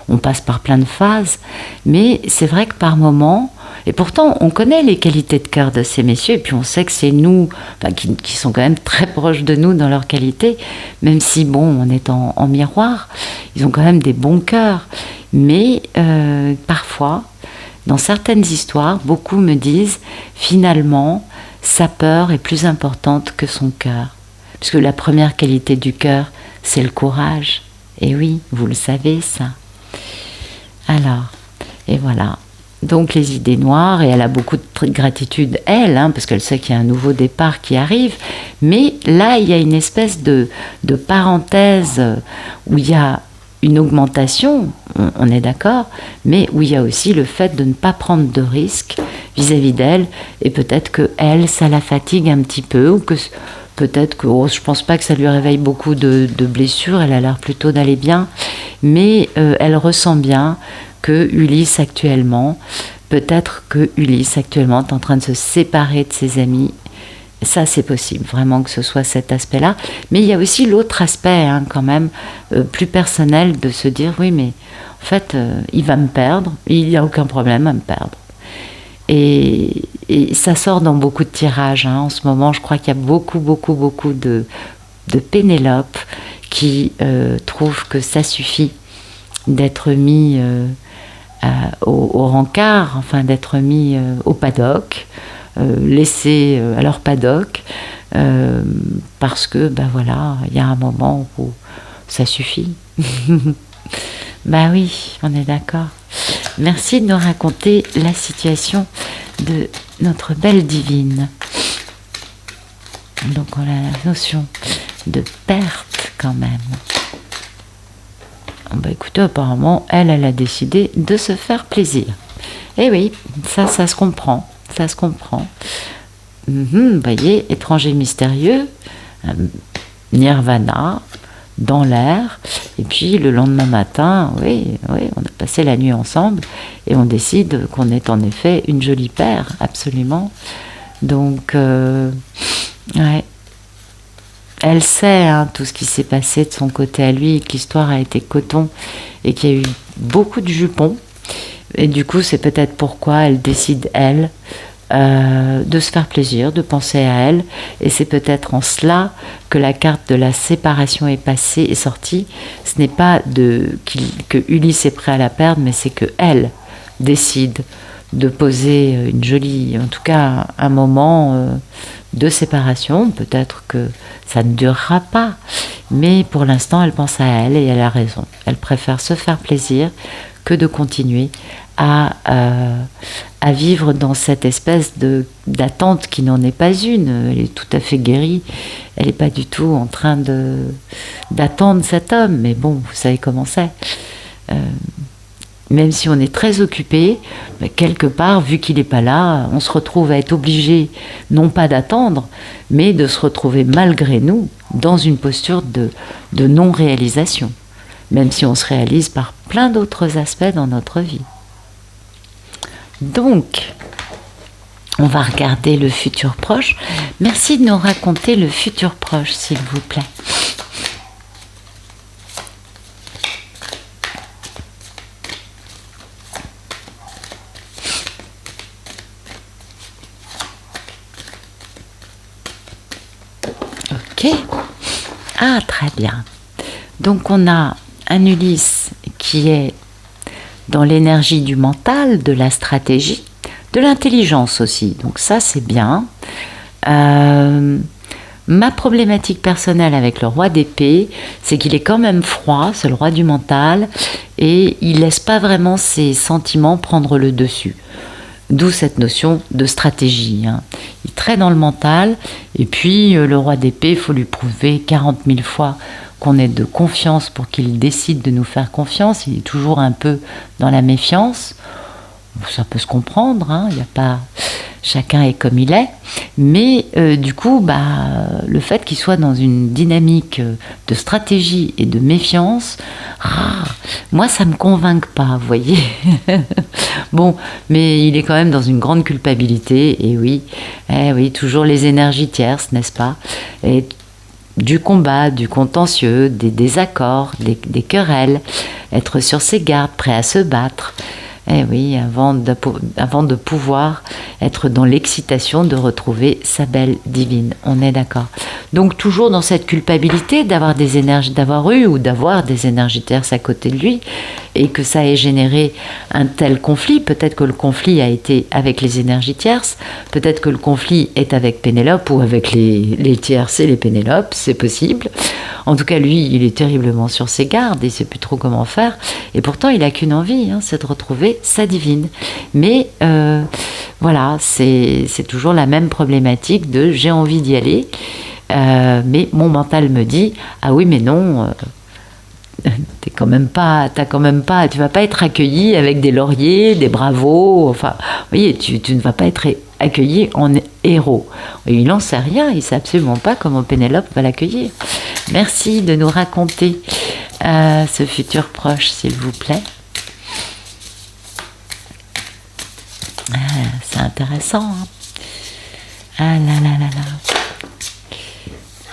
On passe par plein de phases, mais c'est vrai que par moments, et pourtant on connaît les qualités de cœur de ces messieurs, et puis on sait que c'est nous, qui sont quand même très proches de nous dans leurs qualités, même si on est en miroir, ils ont quand même des bons cœurs. Mais parfois, dans certaines histoires, beaucoup me disent, finalement, sa peur est plus importante que son cœur. Puisque la première qualité du cœur, c'est le courage. Et oui, vous le savez, ça. Alors, et voilà. Donc les idées noires, et elle a beaucoup de gratitude, elle, parce qu'elle sait qu'il y a un nouveau départ qui arrive. Mais là, il y a une espèce de parenthèse où il y a une augmentation, on est d'accord, mais où il y a aussi le fait de ne pas prendre de risques vis-à-vis d'elle, et peut-être que elle, ça la fatigue un petit peu, ou que peut-être que, je pense pas que ça lui réveille beaucoup de blessures, elle a l'air plutôt d'aller bien, mais elle ressent bien que Ulysse actuellement, peut-être que Ulysse actuellement est en train de se séparer de ses amis. Ça, c'est possible, vraiment que ce soit cet aspect-là. Mais il y a aussi l'autre aspect, hein, quand même, plus personnel, de se dire, oui, mais en fait, il va me perdre, il n'y a aucun problème à me perdre. Et ça sort dans beaucoup de tirages, hein. En ce moment, je crois qu'il y a beaucoup de Pénélope qui trouvent que ça suffit d'être mis au rencard, enfin d'être mis au paddock, laissés à leur paddock, parce que, voilà, il y a un moment où ça suffit. Oui, on est d'accord. Merci de nous raconter la situation de notre belle divine. Donc on a la notion de perte quand même. Écoutez, apparemment, elle a décidé de se faire plaisir. Et oui, ça se comprend. Ça se comprend. Vous voyez, étranger mystérieux, nirvana, dans l'air, et puis le lendemain matin, oui, on a passé la nuit ensemble, et on décide qu'on est en effet une jolie paire, absolument. Donc, ouais. Elle sait, hein, tout ce qui s'est passé de son côté à lui, que l'histoire a été coton, et qu'il y a eu beaucoup de jupons, et du coup, c'est peut-être pourquoi elle décide, elle, de se faire plaisir, de penser à elle, et c'est peut-être en cela que la carte de la séparation est passée et sortie. Ce n'est pas que Ulysse est prêt à la perdre, mais c'est que elle décide de poser une jolie, en tout cas un moment de séparation. Peut-être que ça ne durera pas, mais pour l'instant elle pense à elle et elle a raison. Elle préfère se faire plaisir que de continuer à vivre dans cette espèce d'attente qui n'en est pas une. Elle est tout à fait guérie. Elle n'est pas du tout en train d'attendre cet homme. Mais bon, vous savez comment c'est. Même si on est très occupé, quelque part, vu qu'il n'est pas là, on se retrouve à être obligé, non pas d'attendre, mais de se retrouver malgré nous dans une posture de non-réalisation. Même si on se réalise par plein d'autres aspects dans notre vie. Donc, on va regarder le futur proche. Merci de nous raconter le futur proche, s'il vous plaît. Ok. Ah, très bien. Donc, on a un Ulysse qui est dans l'énergie du mental, de la stratégie, de l'intelligence aussi. Donc ça, c'est bien. Ma problématique personnelle avec le roi d'épée, c'est qu'il est quand même froid, c'est le roi du mental, et il laisse pas vraiment ses sentiments prendre le dessus. D'où cette notion de stratégie. Hein. Il est très dans le mental, et puis le roi d'épée, il faut lui prouver 40 000 fois qu'on ait de confiance pour qu'il décide de nous faire confiance. Il est toujours un peu dans la méfiance. Ça peut se comprendre, hein, il y a pas... Chacun est comme il est. Mais du coup, le fait qu'il soit dans une dynamique de stratégie et de méfiance, moi, ça ne me convainc pas, vous voyez. Bon, mais il est quand même dans une grande culpabilité. Et oui, toujours les énergies tierces, n'est-ce pas? Et du combat, du contentieux, des désaccords, des querelles, être sur ses gardes, prêt à se battre. Eh oui, avant de pouvoir être dans l'excitation de retrouver sa belle divine. On est d'accord. Donc toujours dans cette culpabilité d'avoir des énergies, d'avoir eu ou d'avoir des énergies tierces à côté de lui, et que ça ait généré un tel conflit. Peut-être que le conflit a été avec les énergies tierces, peut-être que le conflit est avec Pénélope ou avec les tierces et les Pénélopes, c'est possible. En tout cas, lui, il est terriblement sur ses gardes, il ne sait plus trop comment faire, et pourtant il n'a qu'une envie, hein, c'est de retrouver sa divine. Mais voilà, c'est toujours la même problématique de j'ai envie d'y aller, mais mon mental me dit ah oui mais non, tu vas pas être accueilli avec des lauriers, des bravos, enfin, vous voyez, tu ne vas pas être accueilli en héros. Et il n'en sait rien, il ne sait absolument pas comment Pénélope va l'accueillir. Merci de nous raconter ce futur proche, s'il vous plaît. c'est intéressant. Hein. Ah là là là là.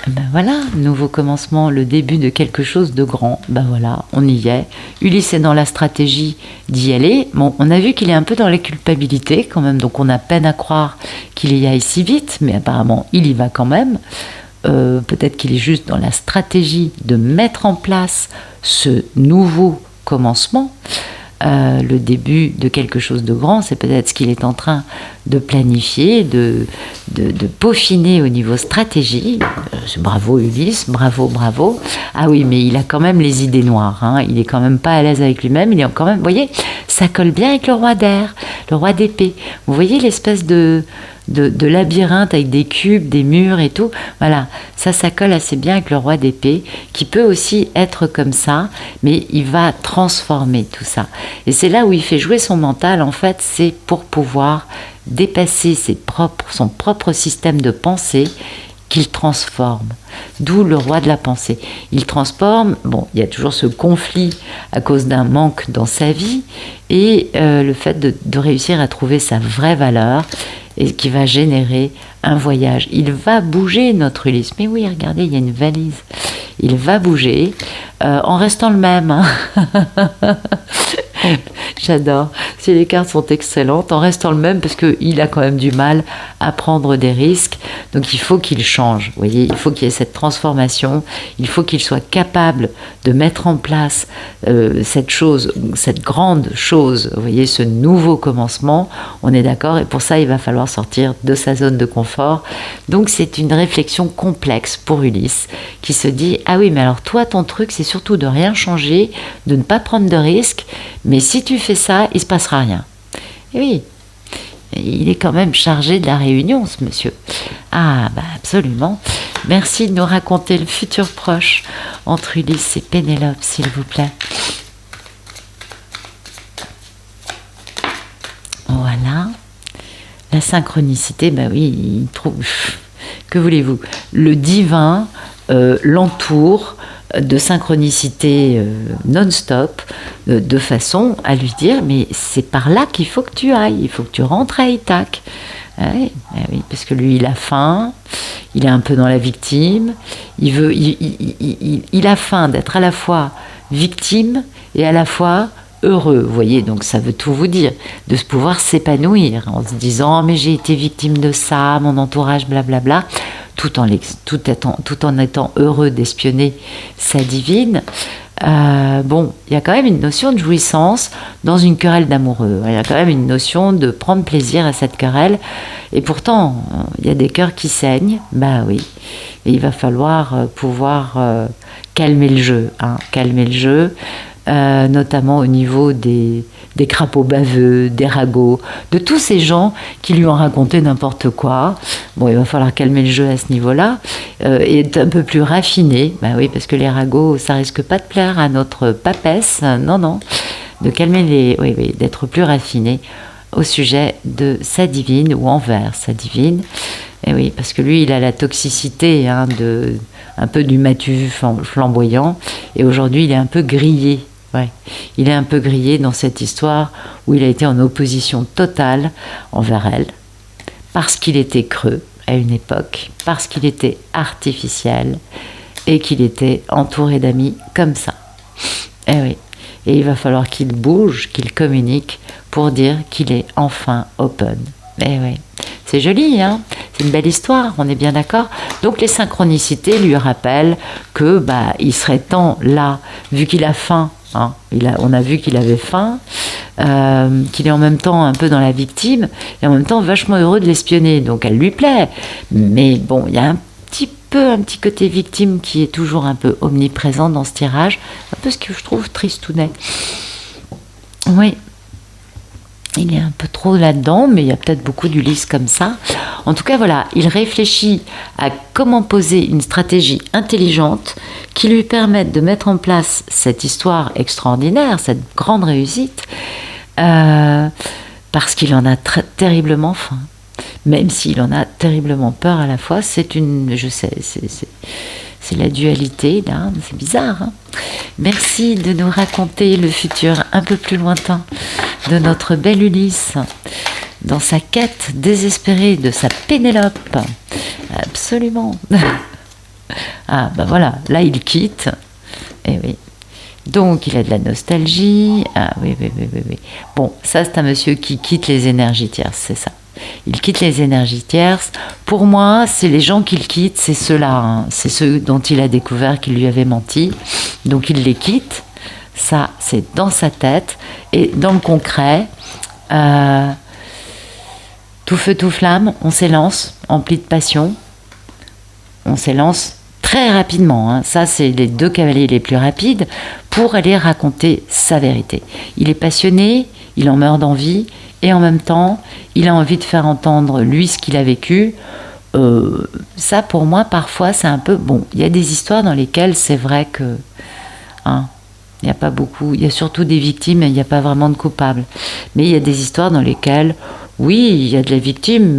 Ben voilà, nouveau commencement, le début de quelque chose de grand. Ben voilà, on y est. Ulysse est dans la stratégie d'y aller. Bon, on a vu qu'il est un peu dans la culpabilité quand même, donc on a peine à croire qu'il y aille si vite, mais apparemment il y va quand même. Peut-être qu'il est juste dans la stratégie de mettre en place ce nouveau commencement. Le début de quelque chose de grand, c'est peut-être ce qu'il est en train de planifier, de peaufiner au niveau stratégie. Bravo Ulysse, bravo, bravo. Ah oui, mais il a quand même les idées noires, hein. Il est quand même pas à l'aise avec lui-même, il est quand même, vous voyez, ça colle bien avec le roi d'air, le roi d'épée. Vous voyez l'espèce de labyrinthe avec des cubes, des murs et tout. Voilà, ça colle assez bien avec le roi d'épée, qui peut aussi être comme ça, mais il va transformer tout ça. Et c'est là où il fait jouer son mental, en fait, c'est pour pouvoir dépasser son propre système de pensée qu'il transforme. D'où le roi de la pensée. Il transforme, bon, il y a toujours ce conflit à cause d'un manque dans sa vie, et le fait de réussir à trouver sa vraie valeur, et qui va générer un voyage. Il va bouger, notre Ulysse. Mais oui, regardez, il y a une valise. Il va bouger en restant le même. Hein. J'adore. Si les cartes sont excellentes, en restant le même, parce qu'il a quand même du mal à prendre des risques. Donc il faut qu'il change. Vous voyez, il faut qu'il y ait cette transformation. Il faut qu'il soit capable de mettre en place cette chose, cette grande chose. Vous voyez, ce nouveau commencement. On est d'accord. Et pour ça, il va falloir sortir de sa zone de confort. Donc c'est une réflexion complexe pour Ulysse, qui se dit, ah oui, mais alors toi, ton truc, c'est surtout de rien changer, de ne pas prendre de risques. Mais si tu fais ça, il ne se passera rien. Et oui, il est quand même chargé de la réunion, ce monsieur. Ah, bah absolument. Merci de nous raconter le futur proche entre Ulysse et Pénélope, s'il vous plaît. Voilà. La synchronicité, bah oui, il trouve... Que voulez-vous? Le divin l'entoure de synchronicité non-stop, de façon à lui dire, mais c'est par là qu'il faut que tu ailles, il faut que tu rentres à Ithaque. Oui, parce que lui, il a faim, il est un peu dans la victime, il a faim d'être à la fois victime et à la fois heureux, vous voyez, donc ça veut tout vous dire, de se pouvoir s'épanouir en se disant, mais j'ai été victime de ça, mon entourage, blablabla, tout en étant heureux d'espionner sa divine. Bon, il y a quand même une notion de jouissance dans une querelle d'amoureux. Il y a quand même une notion de prendre plaisir à cette querelle. Et pourtant, il y a des cœurs qui saignent. Bah oui. Et il va falloir pouvoir calmer le jeu. Hein, calmer le jeu. Notamment au niveau des crapauds baveux, des ragots, de tous ces gens qui lui ont raconté n'importe quoi. Bon, il va falloir calmer le jeu à ce niveau-là et être un peu plus raffiné. Bah oui, parce que les ragots, ça risque pas de plaire à notre papesse. Non, non. De calmer oui, d'être plus raffiné au sujet de sa divine ou envers sa divine. Et oui, parce que lui, il a la toxicité un peu du matu flamboyant, et aujourd'hui, il est un peu grillé. Ouais. Il est un peu grillé dans cette histoire où il a été en opposition totale envers elle, parce qu'il était creux à une époque, parce qu'il était artificiel et qu'il était entouré d'amis comme ça. Et oui. Et il va falloir qu'il bouge, qu'il communique pour dire qu'il est enfin open. Et oui. C'est joli, hein? C'est une belle histoire, on est bien d'accord. Donc les synchronicités lui rappellent que il serait temps là, vu qu'il a faim. Hein, on a vu qu'il avait faim, qu'il est en même temps un peu dans la victime et en même temps vachement heureux de l'espionner. Donc elle lui plaît. Mais bon, il y a un petit côté victime qui est toujours un peu omniprésent dans ce tirage. Un peu ce que je trouve tristounet. Oui. Il est un peu trop là-dedans, mais il y a peut-être beaucoup d'Ulysse comme ça. En tout cas, voilà, il réfléchit à comment poser une stratégie intelligente qui lui permette de mettre en place cette histoire extraordinaire, cette grande réussite, parce qu'il en a terriblement faim. Même s'il en a terriblement peur à la fois, je sais, c'est la dualité, là, c'est bizarre. Hein. Merci de nous raconter le futur un peu plus lointain de notre belle Ulysse. dans sa quête désespérée de sa Pénélope. Absolument. Ah, ben voilà, là il quitte. Eh oui. Donc, il a de la nostalgie. Ah oui, oui, oui, oui, oui. Bon, ça, c'est un monsieur qui quitte les énergies tierces, c'est ça. Il quitte les énergies tierces. Pour moi, c'est les gens qu'il quitte, c'est ceux-là. Hein. C'est ceux dont il a découvert qu'ils lui avaient menti. Donc, il les quitte. Ça, c'est dans sa tête. Et dans le concret, tout feu, tout flamme, on s'élance, empli de passion. On s'élance très rapidement, hein. Ça c'est les 2 cavaliers les plus rapides pour aller raconter sa vérité. Il est passionné, il en meurt d'envie et en même temps il a envie de faire entendre lui ce qu'il a vécu. Ça pour moi parfois c'est un peu... Bon, il y a des histoires dans lesquelles c'est vrai que... Hein, il n'y a pas beaucoup, il y a surtout des victimes et il n'y a pas vraiment de coupables. Mais il y a des histoires dans lesquelles... Oui, il y a de la victime,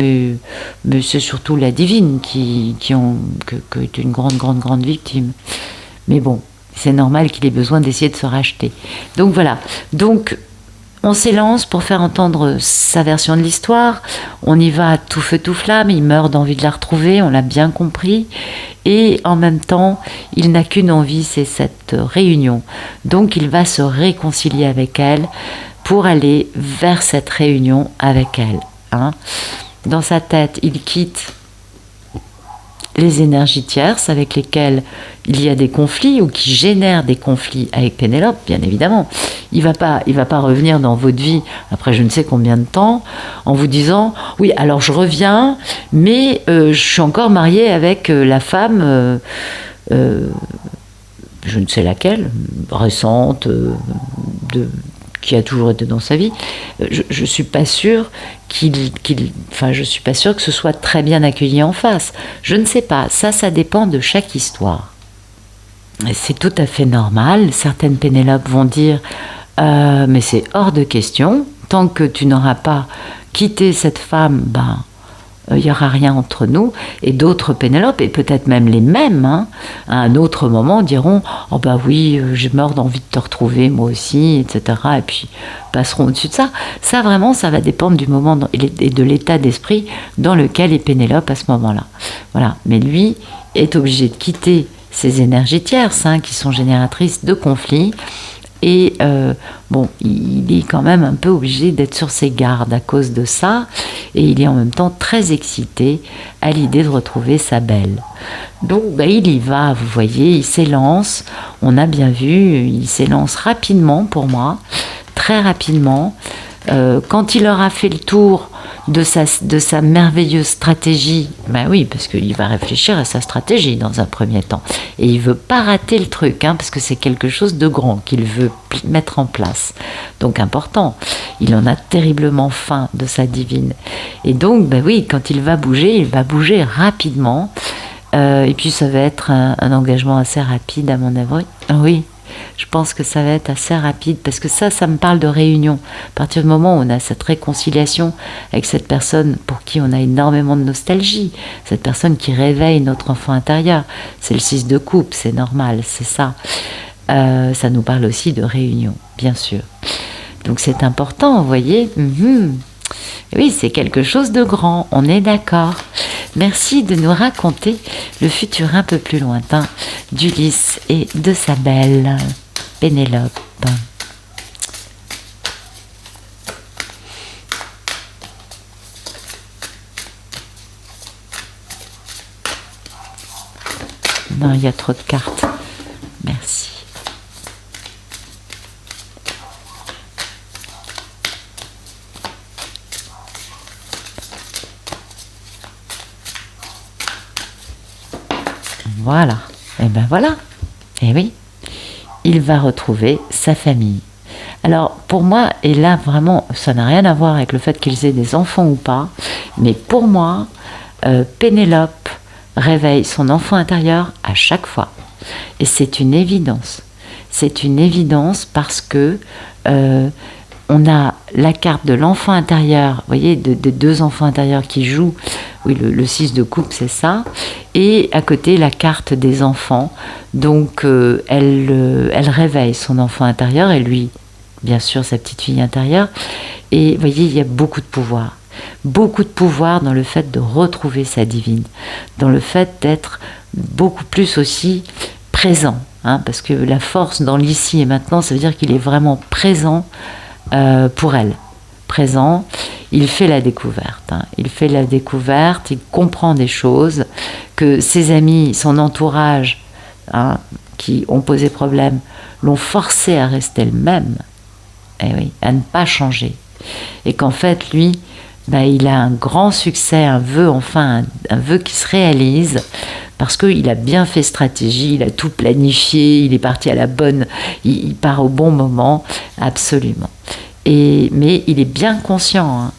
mais c'est surtout la divine qui est une grande victime. Mais bon, c'est normal qu'il ait besoin d'essayer de se racheter. Donc voilà. Donc, on s'élance pour faire entendre sa version de l'histoire. On y va à tout feu, tout flamme. Il meurt d'envie de la retrouver, on l'a bien compris. Et en même temps, il n'a qu'une envie, c'est cette réunion. Donc, il va se réconcilier avec elle pour aller vers cette réunion avec elle. Hein. Dans sa tête, il quitte les énergies tierces avec lesquelles il y a des conflits ou qui génèrent des conflits avec Pénélope, bien évidemment. Il va pas revenir dans votre vie après je ne sais combien de temps en vous disant « Oui, alors je reviens, mais je suis encore mariée avec la femme... je ne sais laquelle, récente, qui a toujours été dans sa vie, je suis pas sûre je suis pas sûre que ce soit très bien accueilli en face. Je ne sais pas, ça dépend de chaque histoire. Et c'est tout à fait normal. Certaines Pénélopes vont dire mais c'est hors de question, tant que tu n'auras pas quitté cette femme, il n'y aura rien entre nous. Et d'autres Pénélopes, et peut-être même les mêmes, hein, à un autre moment diront « Oh bah oui, j'ai mort d'envie de te retrouver, moi aussi, etc. » Et puis passeront au-dessus de ça. Ça vraiment, ça va dépendre du moment et de l'état d'esprit dans lequel est Pénélope à ce moment-là. Voilà. Mais lui est obligé de quitter ces énergies tierces, hein, qui sont génératrices de conflits. Et il est quand même un peu obligé d'être sur ses gardes à cause de ça. Et il est en même temps très excité à l'idée de retrouver sa belle. Donc il y va, vous voyez, il s'élance. On a bien vu, il s'élance rapidement pour moi, très rapidement. Quand il aura fait le tour de sa merveilleuse stratégie, oui, parce qu'il va réfléchir à sa stratégie dans un premier temps. Et il ne veut pas rater le truc, hein, parce que c'est quelque chose de grand qu'il veut mettre en place. Donc important. Il en a terriblement faim de sa divine. Et donc, oui, quand il va bouger rapidement. Et puis ça va être un engagement assez rapide à mon avis. Oui. Je pense que ça va être assez rapide parce que ça me parle de réunion. À partir du moment où on a cette réconciliation avec cette personne pour qui on a énormément de nostalgie, cette personne qui réveille notre enfant intérieur, c'est le 6 de coupe, c'est normal, c'est ça. Ça nous parle aussi de réunion, bien sûr. Donc c'est important, vous voyez. Oui, c'est quelque chose de grand, on est d'accord. Merci de nous raconter le futur un peu plus lointain d'Ulysse et de sa belle Pénélope. Non, il y a trop de cartes. Merci. Voilà. Et ben voilà. Et oui. Il va retrouver sa famille. Alors, pour moi, et là, vraiment, ça n'a rien à voir avec le fait qu'ils aient des enfants ou pas, mais pour moi, Pénélope réveille son enfant intérieur à chaque fois. Et c'est une évidence. C'est une évidence parce que on a la carte de l'enfant intérieur, vous voyez, de 2 enfants intérieurs qui jouent. Oui, le 6 de coupe, c'est ça. Et à côté, la carte des enfants. Donc, elle réveille son enfant intérieur et lui, bien sûr, sa petite fille intérieure. Et vous voyez, il y a beaucoup de pouvoir. beaucoup de pouvoir dans le fait de retrouver sa divine, dans le fait d'être beaucoup plus aussi présent, hein, parce que la force dans l'ici et maintenant, ça veut dire qu'il est vraiment présent pour elle. Présent, il fait la découverte. Hein. Il fait la découverte, il comprend des choses, que ses amis, son entourage, hein, qui ont posé problème, l'ont forcé à rester le même, eh oui, à ne pas changer. Et qu'en fait, lui, il a un grand succès, un vœu, enfin, un vœu qui se réalise, parce qu'il a bien fait stratégie, il a tout planifié, il est parti à la bonne, il part au bon moment, absolument. Mais il est bien conscient, hein,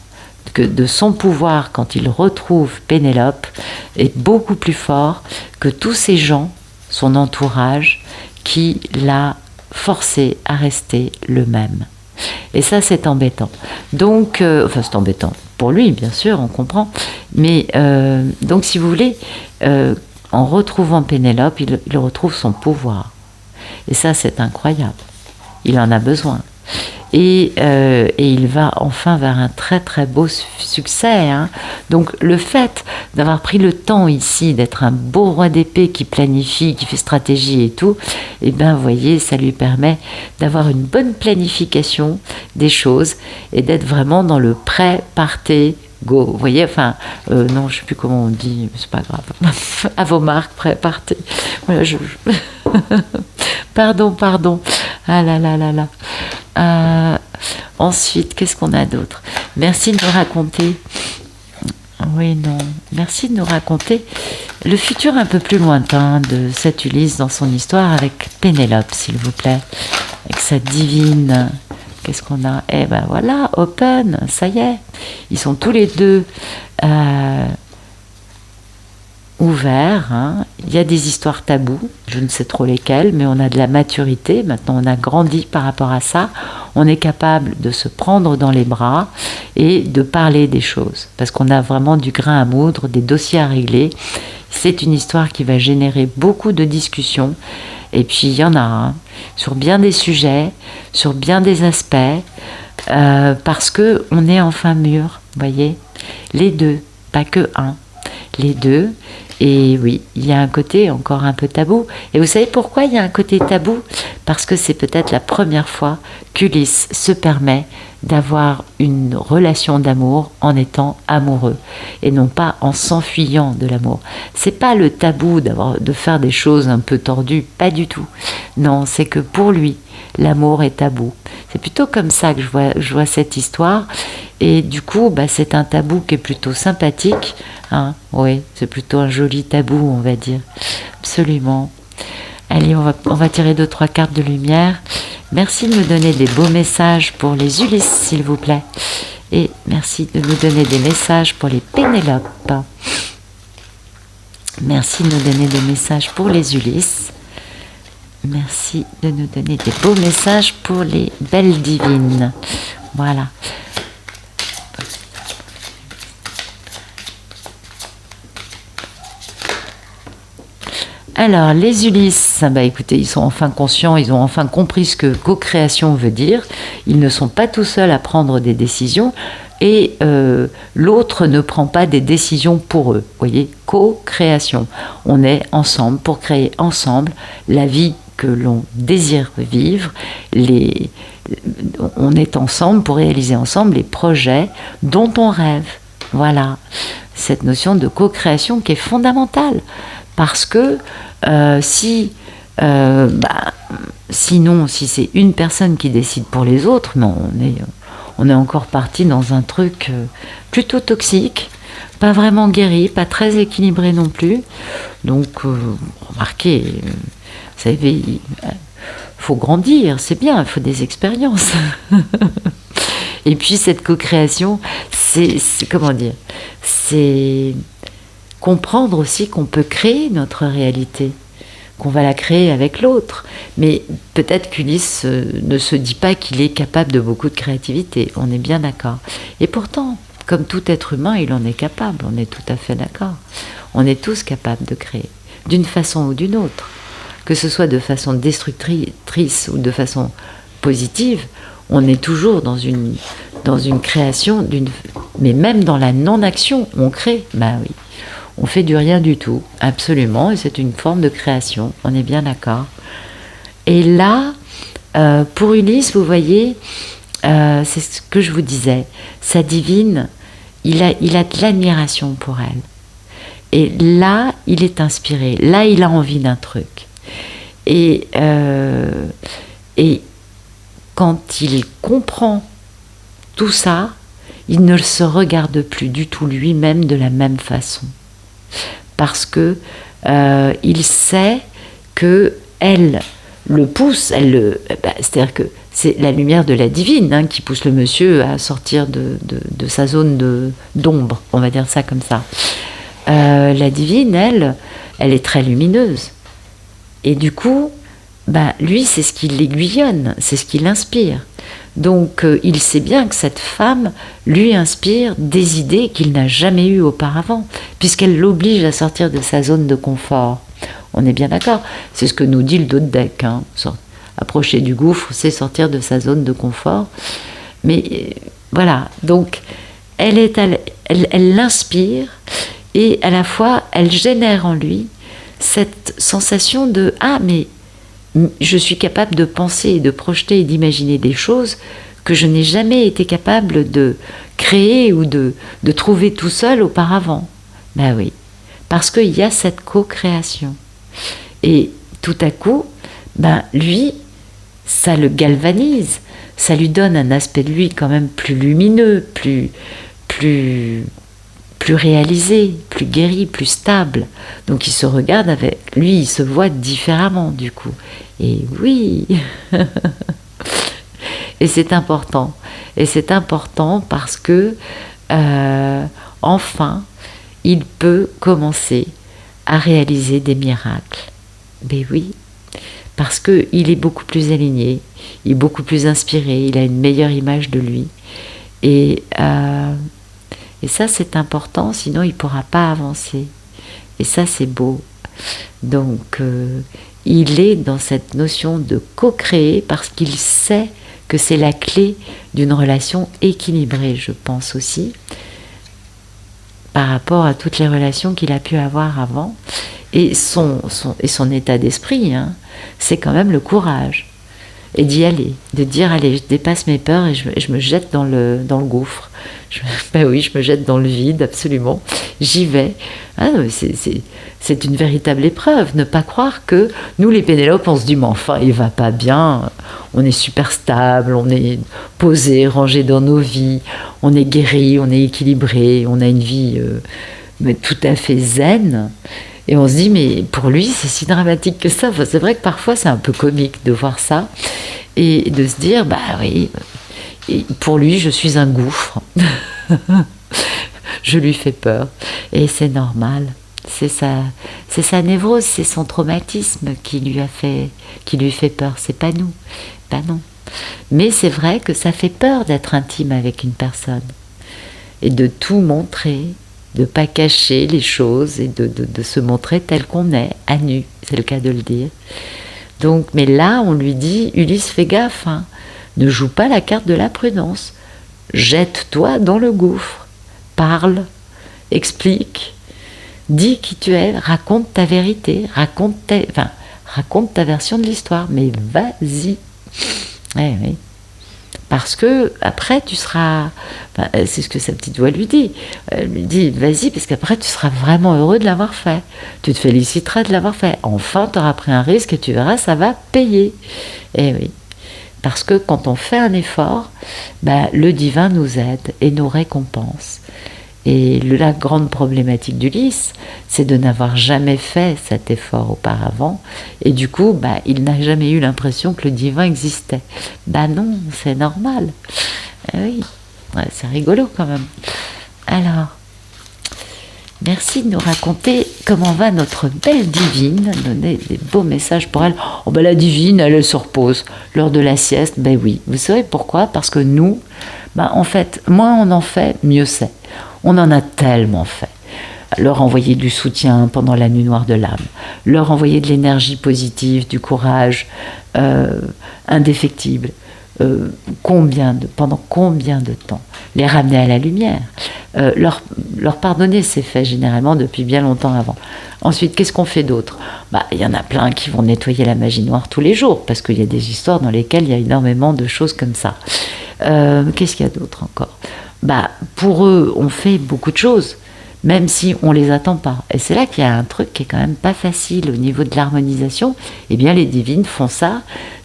que de son pouvoir, quand il retrouve Pénélope, est beaucoup plus fort que tous ces gens, son entourage, qui l'a forcé à rester le même. Et ça, c'est embêtant. Donc, enfin, c'est embêtant pour lui, bien sûr, on comprend. Mais donc, si vous voulez, en retrouvant Pénélope, il retrouve son pouvoir. Et ça, c'est incroyable. Il en a besoin. Et il va enfin vers un très très beau succès. Hein. Donc le fait d'avoir pris le temps ici, d'être un beau roi d'épée qui planifie, qui fait stratégie et tout, et bien vous voyez, ça lui permet d'avoir une bonne planification des choses et d'être vraiment dans le prêt, partez, go. Vous voyez, enfin, non, je ne sais plus comment on dit, c'est pas grave. À vos marques, prêt, partez. Voilà, Pardon. Ah là là là là. Ensuite, qu'est-ce qu'on a d'autre? Merci de nous raconter. Oui, non. Merci de nous raconter le futur un peu plus lointain de cette Ulysse dans son histoire avec Pénélope, s'il vous plaît. Avec sa divine. Qu'est-ce qu'on a? Eh ben voilà, open, ça y est. Ils sont tous les deux ouverts. Hein. Il y a des histoires tabous, je ne sais trop lesquelles, mais on a de la maturité. Maintenant, on a grandi par rapport à ça. On est capable de se prendre dans les bras et de parler des choses. Parce qu'on a vraiment du grain à moudre, des dossiers à régler. C'est une histoire qui va générer beaucoup de discussions. Et puis, il y en a sur bien des sujets, sur bien des aspects, parce qu'on est enfin mûr, vous voyez. Les deux, pas que un. Les deux. Et oui, il y a un côté encore un peu tabou. Et vous savez pourquoi il y a un côté tabou? Parce que c'est peut-être la première fois qu'Ulysse se permet d'avoir une relation d'amour en étant amoureux et non pas en s'enfuyant de l'amour. C'est pas le tabou de faire des choses un peu tordues, pas du tout. Non, c'est que pour lui, l'amour est tabou. C'est plutôt comme ça que je vois cette histoire. Et du coup, c'est un tabou qui est plutôt sympathique. Hein, oui, c'est plutôt un joli tabou, on va dire. Absolument. Allez, on va tirer 2-3 cartes de lumière. Merci de nous donner des beaux messages pour les Ulysses, s'il vous plaît. Et merci de nous donner des messages pour les Pénélopes. Merci de nous donner des messages pour les Ulysses. Merci de nous donner des beaux messages pour les belles divines. Voilà. Alors, les Ulysses, écoutez, ils sont enfin conscients, ils ont enfin compris ce que co-création veut dire. Ils ne sont pas tout seuls à prendre des décisions et l'autre ne prend pas des décisions pour eux. Vous voyez, co-création. On est ensemble pour créer ensemble la vie que l'on désire vivre. On est ensemble pour réaliser ensemble les projets dont on rêve. Voilà, cette notion de co-création qui est fondamentale. Parce que sinon, si c'est une personne qui décide pour les autres, non, on est encore parti dans un truc plutôt toxique, pas vraiment guéri, pas très équilibré non plus. Donc, remarquez, vous savez, il faut grandir, c'est bien, il faut des expériences. Et puis cette co-création, c'est comment dire, c'est comprendre aussi qu'on peut créer notre réalité, qu'on va la créer avec l'autre. Mais peut-être qu'Ulysse ne se dit pas qu'il est capable de beaucoup de créativité, on est bien d'accord. Et pourtant, comme tout être humain, il en est capable, on est tout à fait d'accord. On est tous capables de créer, d'une façon ou d'une autre. Que ce soit de façon destructrice ou de façon positive, on est toujours dans une création Mais même dans la non-action, on crée. Ben oui, on fait du rien du tout, absolument, et c'est une forme de création, on est bien d'accord. Et là, pour Ulysse, vous voyez, c'est ce que je vous disais, sa divine, il a de l'admiration pour elle. Et là, il est inspiré, là, il a envie d'un truc. Et quand il comprend tout ça, il ne se regarde plus du tout lui-même de la même façon. Parce que il sait que elle le pousse, c'est-à-dire que c'est la lumière de la divine qui pousse le monsieur à sortir de sa zone d'ombre, on va dire ça comme ça. La divine, elle est très lumineuse. Et du coup, lui, c'est ce qui l'aiguillonne, c'est ce qui l'inspire. Donc, il sait bien que cette femme lui inspire des idées qu'il n'a jamais eues auparavant, puisqu'elle l'oblige à sortir de sa zone de confort. On est bien d'accord. C'est ce que nous dit le dos de deck. Approcher du gouffre, c'est sortir de sa zone de confort. Mais voilà, donc, elle l'inspire, et à la fois, elle génère en lui cette sensation de « Ah, mais je suis capable de penser et de projeter et d'imaginer des choses que je n'ai jamais été capable de créer ou de trouver tout seul auparavant. » Ben oui, parce qu'il y a cette co-création. Et tout à coup, lui, ça le galvanise, ça lui donne un aspect de lui quand même plus lumineux, plus réalisé, plus guéri, plus stable. Donc il se regarde avec lui, il se voit différemment du coup. Et oui, et c'est important. Et c'est important parce que enfin, il peut commencer à réaliser des miracles. Mais oui, parce qu'il est beaucoup plus aligné, il est beaucoup plus inspiré, il a une meilleure image de lui. Et ça, c'est important, sinon il ne pourra pas avancer. Et ça, c'est beau. Donc, il est dans cette notion de co-créer parce qu'il sait que c'est la clé d'une relation équilibrée, je pense aussi, par rapport à toutes les relations qu'il a pu avoir avant. Et son état d'esprit, c'est quand même le courage. Et d'y aller, de dire allez, je dépasse mes peurs et je me jette dans le gouffre. Oui, je me jette dans le vide, absolument. J'y vais. C'est une véritable épreuve. Ne pas croire que nous, les Pénélope, on se dit mais enfin, il va pas bien. On est super stable, on est posé, rangé dans nos vies, on est guéri, on est équilibré, on a une vie mais tout à fait zen. Et on se dit, mais pour lui, c'est si dramatique que ça. Enfin, c'est vrai que parfois, c'est un peu comique de voir ça. Et de se dire, oui, et pour lui, je suis un gouffre. Je lui fais peur. Et c'est normal. C'est sa névrose, c'est son traumatisme qui lui fait peur. C'est pas nous. Non. Mais c'est vrai que ça fait peur d'être intime avec une personne. Et de tout montrer. De ne pas cacher les choses et de se montrer tel qu'on est, à nu, c'est le cas de le dire. Donc, mais là, on lui dit, Ulysse, fais gaffe, ne joue pas la carte de la prudence, jette-toi dans le gouffre, parle, explique, dis qui tu es, raconte ta vérité, raconte ta version de l'histoire, mais vas-y. Oui. Parce que après tu seras, c'est ce que sa petite voix lui dit. Elle lui dit vas-y parce qu'après tu seras vraiment heureux de l'avoir fait. Tu te féliciteras de l'avoir fait. Enfin tu auras pris un risque et tu verras ça va payer. Et oui, parce que quand on fait un effort, le divin nous aide et nous récompense. Et la grande problématique d'Ulysse, c'est de n'avoir jamais fait cet effort auparavant. Et du coup, il n'a jamais eu l'impression que le divin existait. Non, c'est normal. Oui, c'est rigolo quand même. Alors, merci de nous raconter comment va notre belle divine, donner des beaux messages pour elle. Oh, la divine, elle se repose lors de la sieste. Oui, vous savez pourquoi ? Parce que nous, en fait, moins on en fait, mieux c'est. On en a tellement fait. Leur envoyer du soutien pendant la nuit noire de l'âme, leur envoyer de l'énergie positive, du courage indéfectible, pendant combien de temps? Les ramener à la lumière. Leur pardonner, c'est fait généralement depuis bien longtemps avant. Ensuite, qu'est-ce qu'on fait d'autre? Il y en a plein qui vont nettoyer la magie noire tous les jours, parce qu'il y a des histoires dans lesquelles il y a énormément de choses comme ça. Qu'est-ce qu'il y a d'autre encore? Pour eux, on fait beaucoup de choses, même si on les attend pas. Et c'est là qu'il y a un truc qui est quand même pas facile au niveau de l'harmonisation. Eh bien, les divines font ça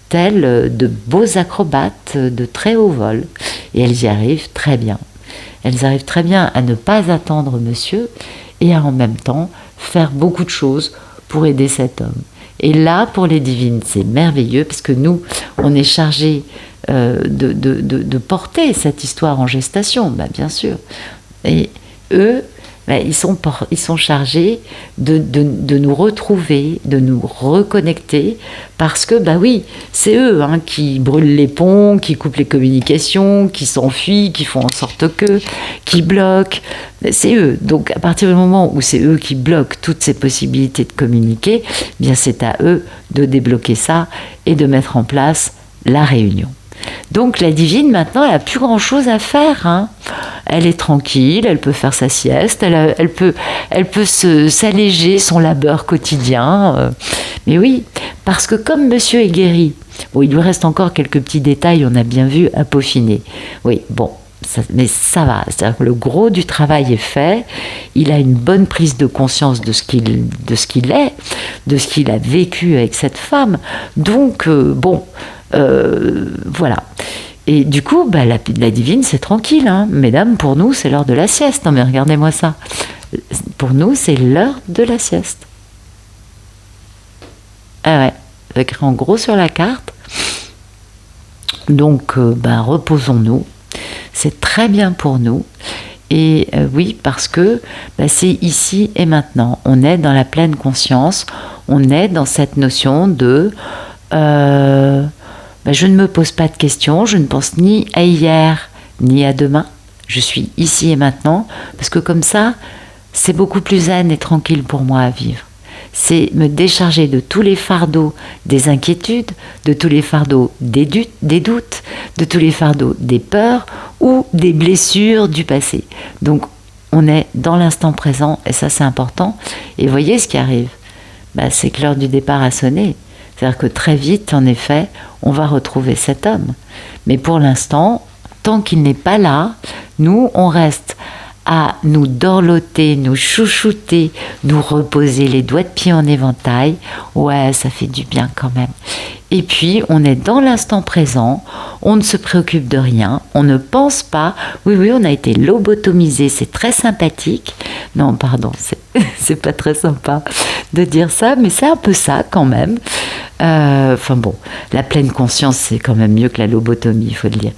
tels de beaux acrobates de très haut vol. Et elles y arrivent très bien. Elles arrivent très bien à ne pas attendre monsieur et à en même temps faire beaucoup de choses pour aider cet homme. Et là, pour les divines, c'est merveilleux parce que nous, on est chargés de porter cette histoire en gestation, bien sûr. Et eux, ils sont chargés de nous retrouver, de nous reconnecter, parce que, oui, c'est eux qui brûlent les ponts, qui coupent les communications, qui s'enfuient, qui font en sorte qui bloquent. C'est eux. Donc, à partir du moment où c'est eux qui bloquent toutes ces possibilités de communiquer, bien c'est à eux de débloquer ça et de mettre en place la réunion. Donc la divine, maintenant, elle n'a plus grand-chose à faire. Elle est tranquille, elle peut faire sa sieste, elle peut s'alléger son labeur quotidien. Mais oui, parce que comme monsieur est guéri, il lui reste encore quelques petits détails, on a bien vu, à peaufiner. Oui, mais ça va, c'est-à-dire que le gros du travail est fait, il a une bonne prise de conscience de ce qu'il est, de ce qu'il a vécu avec cette femme. Donc, voilà. Et du coup, la divine, c'est tranquille. Mesdames, pour nous, c'est l'heure de la sieste. Non mais regardez-moi ça. Pour nous, c'est l'heure de la sieste. Ah ouais, écrit en gros sur la carte. Donc, reposons-nous. C'est très bien pour nous. Et oui, parce que c'est ici et maintenant. On est dans la pleine conscience. On est dans cette notion de... je ne me pose pas de questions, je ne pense ni à hier ni à demain. Je suis ici et maintenant, parce que comme ça, c'est beaucoup plus zen et tranquille pour moi à vivre. C'est me décharger de tous les fardeaux des inquiétudes, de tous les fardeaux des doutes, de tous les fardeaux des peurs ou des blessures du passé. Donc, on est dans l'instant présent, et ça c'est important. Et voyez ce qui arrive, c'est que l'heure du départ a sonné. C'est-à-dire que très vite, en effet, on va retrouver cet homme. Mais pour l'instant, tant qu'il n'est pas là, nous, on reste à nous dorloter, nous chouchouter, nous reposer les doigts de pied en éventail. Ouais, ça fait du bien quand même. Et puis, on est dans l'instant présent, on ne se préoccupe de rien, on ne pense pas. Oui, on a été lobotomisé, c'est très sympathique. Non, pardon, c'est pas très sympa de dire ça, mais c'est un peu ça quand même. La pleine conscience, c'est quand même mieux que la lobotomie, il faut le dire.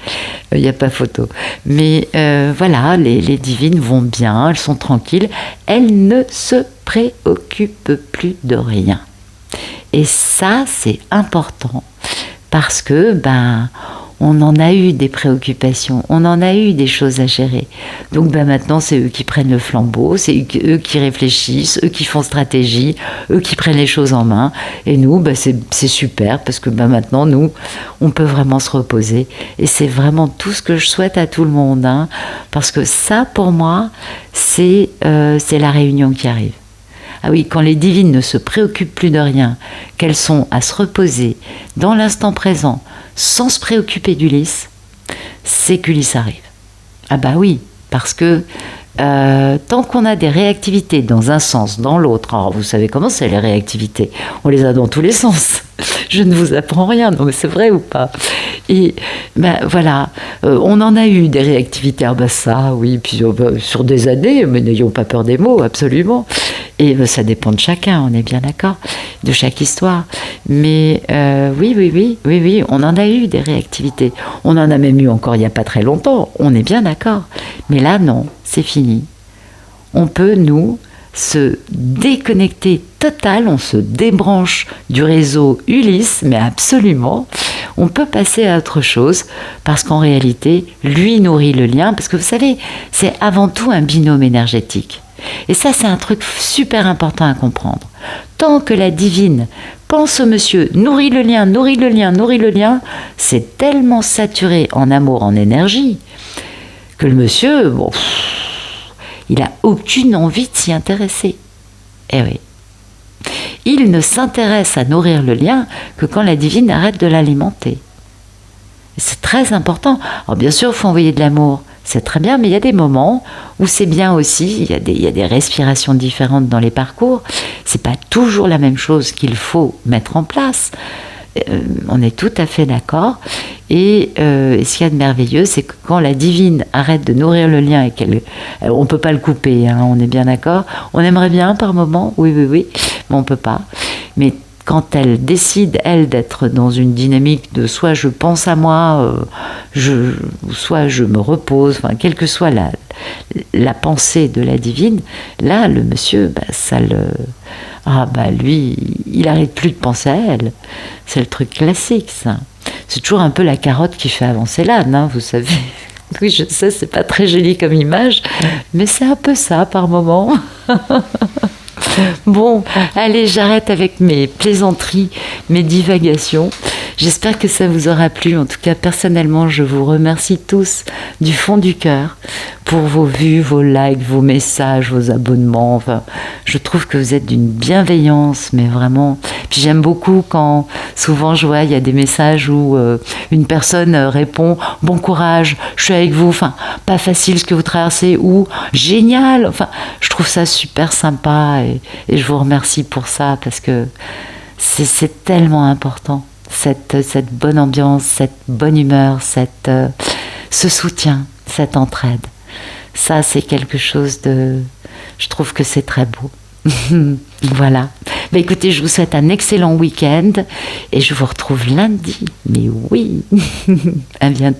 Il n'y a pas photo. Mais voilà, les divines vont bien, elles sont tranquilles, elles ne se préoccupent plus de rien. Et ça, c'est important parce que, on en a eu des préoccupations, on en a eu des choses à gérer. Donc maintenant, c'est eux qui prennent le flambeau, c'est eux qui réfléchissent, eux qui font stratégie, eux qui prennent les choses en main. Et nous, c'est super parce que maintenant, nous, on peut vraiment se reposer. Et c'est vraiment tout ce que je souhaite à tout le monde. Parce que ça, pour moi, c'est la réunion qui arrive. Ah oui, quand les divines ne se préoccupent plus de rien, qu'elles sont à se reposer dans l'instant présent, sans se préoccuper d'Ulysse, c'est qu'Ulysse arrive. Ah oui, parce que tant qu'on a des réactivités dans un sens, dans l'autre, alors vous savez comment c'est les réactivités, on les a dans tous les sens. Je ne vous apprends rien, non mais c'est vrai ou pas? Et voilà, on en a eu des réactivités, ça, oui, puis sur des années, mais n'ayons pas peur des mots, absolument. Et ça dépend de chacun, on est bien d'accord, de chaque histoire. Mais oui, on en a eu des réactivités. On en a même eu encore il n'y a pas très longtemps, on est bien d'accord. Mais là, non, c'est fini. On peut, nous, se déconnecter total, on se débranche du réseau Ulysse, mais absolument, on peut passer à autre chose, parce qu'en réalité, lui nourrit le lien, parce que vous savez, c'est avant tout un binôme énergétique. Et ça, c'est un truc super important à comprendre. Tant que la divine pense au monsieur, nourris le lien, nourris le lien, nourris le lien. C'est tellement saturé en amour, en énergie, que le monsieur, bon, il n'a aucune envie de s'y intéresser. Eh oui. Il ne s'intéresse à nourrir le lien que quand la divine arrête de l'alimenter. C'est très important. Alors bien sûr, il faut envoyer de l'amour. C'est très bien, mais il y a des moments où c'est bien aussi. Il y a des respirations différentes dans les parcours. C'est pas toujours la même chose qu'il faut mettre en place. On est tout à fait d'accord. Et ce qu'il y a de merveilleux, c'est que quand la divine arrête de nourrir le lien et qu'elle, on peut pas le couper, hein, on est bien d'accord. On aimerait bien par moment, oui, mais on peut pas. Mais quand elle décide, elle, d'être dans une dynamique de soit je pense à moi, soit je me repose, enfin, quelle que soit la pensée de la divine, là, le monsieur, ça le... lui, il n'arrête plus de penser à elle. C'est le truc classique, ça. C'est toujours un peu la carotte qui fait avancer l'âne, hein, vous savez. Oui, je sais, c'est pas très joli comme image, mais c'est un peu ça par moment. Bon, allez, j'arrête avec mes plaisanteries, mes divagations. J'espère que ça vous aura plu. En tout cas, personnellement, je vous remercie tous du fond du cœur pour vos vues, vos likes, vos messages, vos abonnements. Enfin, je trouve que vous êtes d'une bienveillance, mais vraiment. Puis j'aime beaucoup quand, souvent, je vois, il y a des messages où une personne répond « Bon courage, je suis avec vous », enfin, pas facile ce que vous traversez, ou « Génial ». Enfin, je trouve ça super sympa et je vous remercie pour ça parce que c'est tellement important. Cette bonne ambiance, cette bonne humeur, ce soutien, cette entraide. Ça, c'est quelque chose de... Je trouve que c'est très beau. Voilà. Écoutez, je vous souhaite un excellent week-end et je vous retrouve lundi. Mais oui, à bientôt.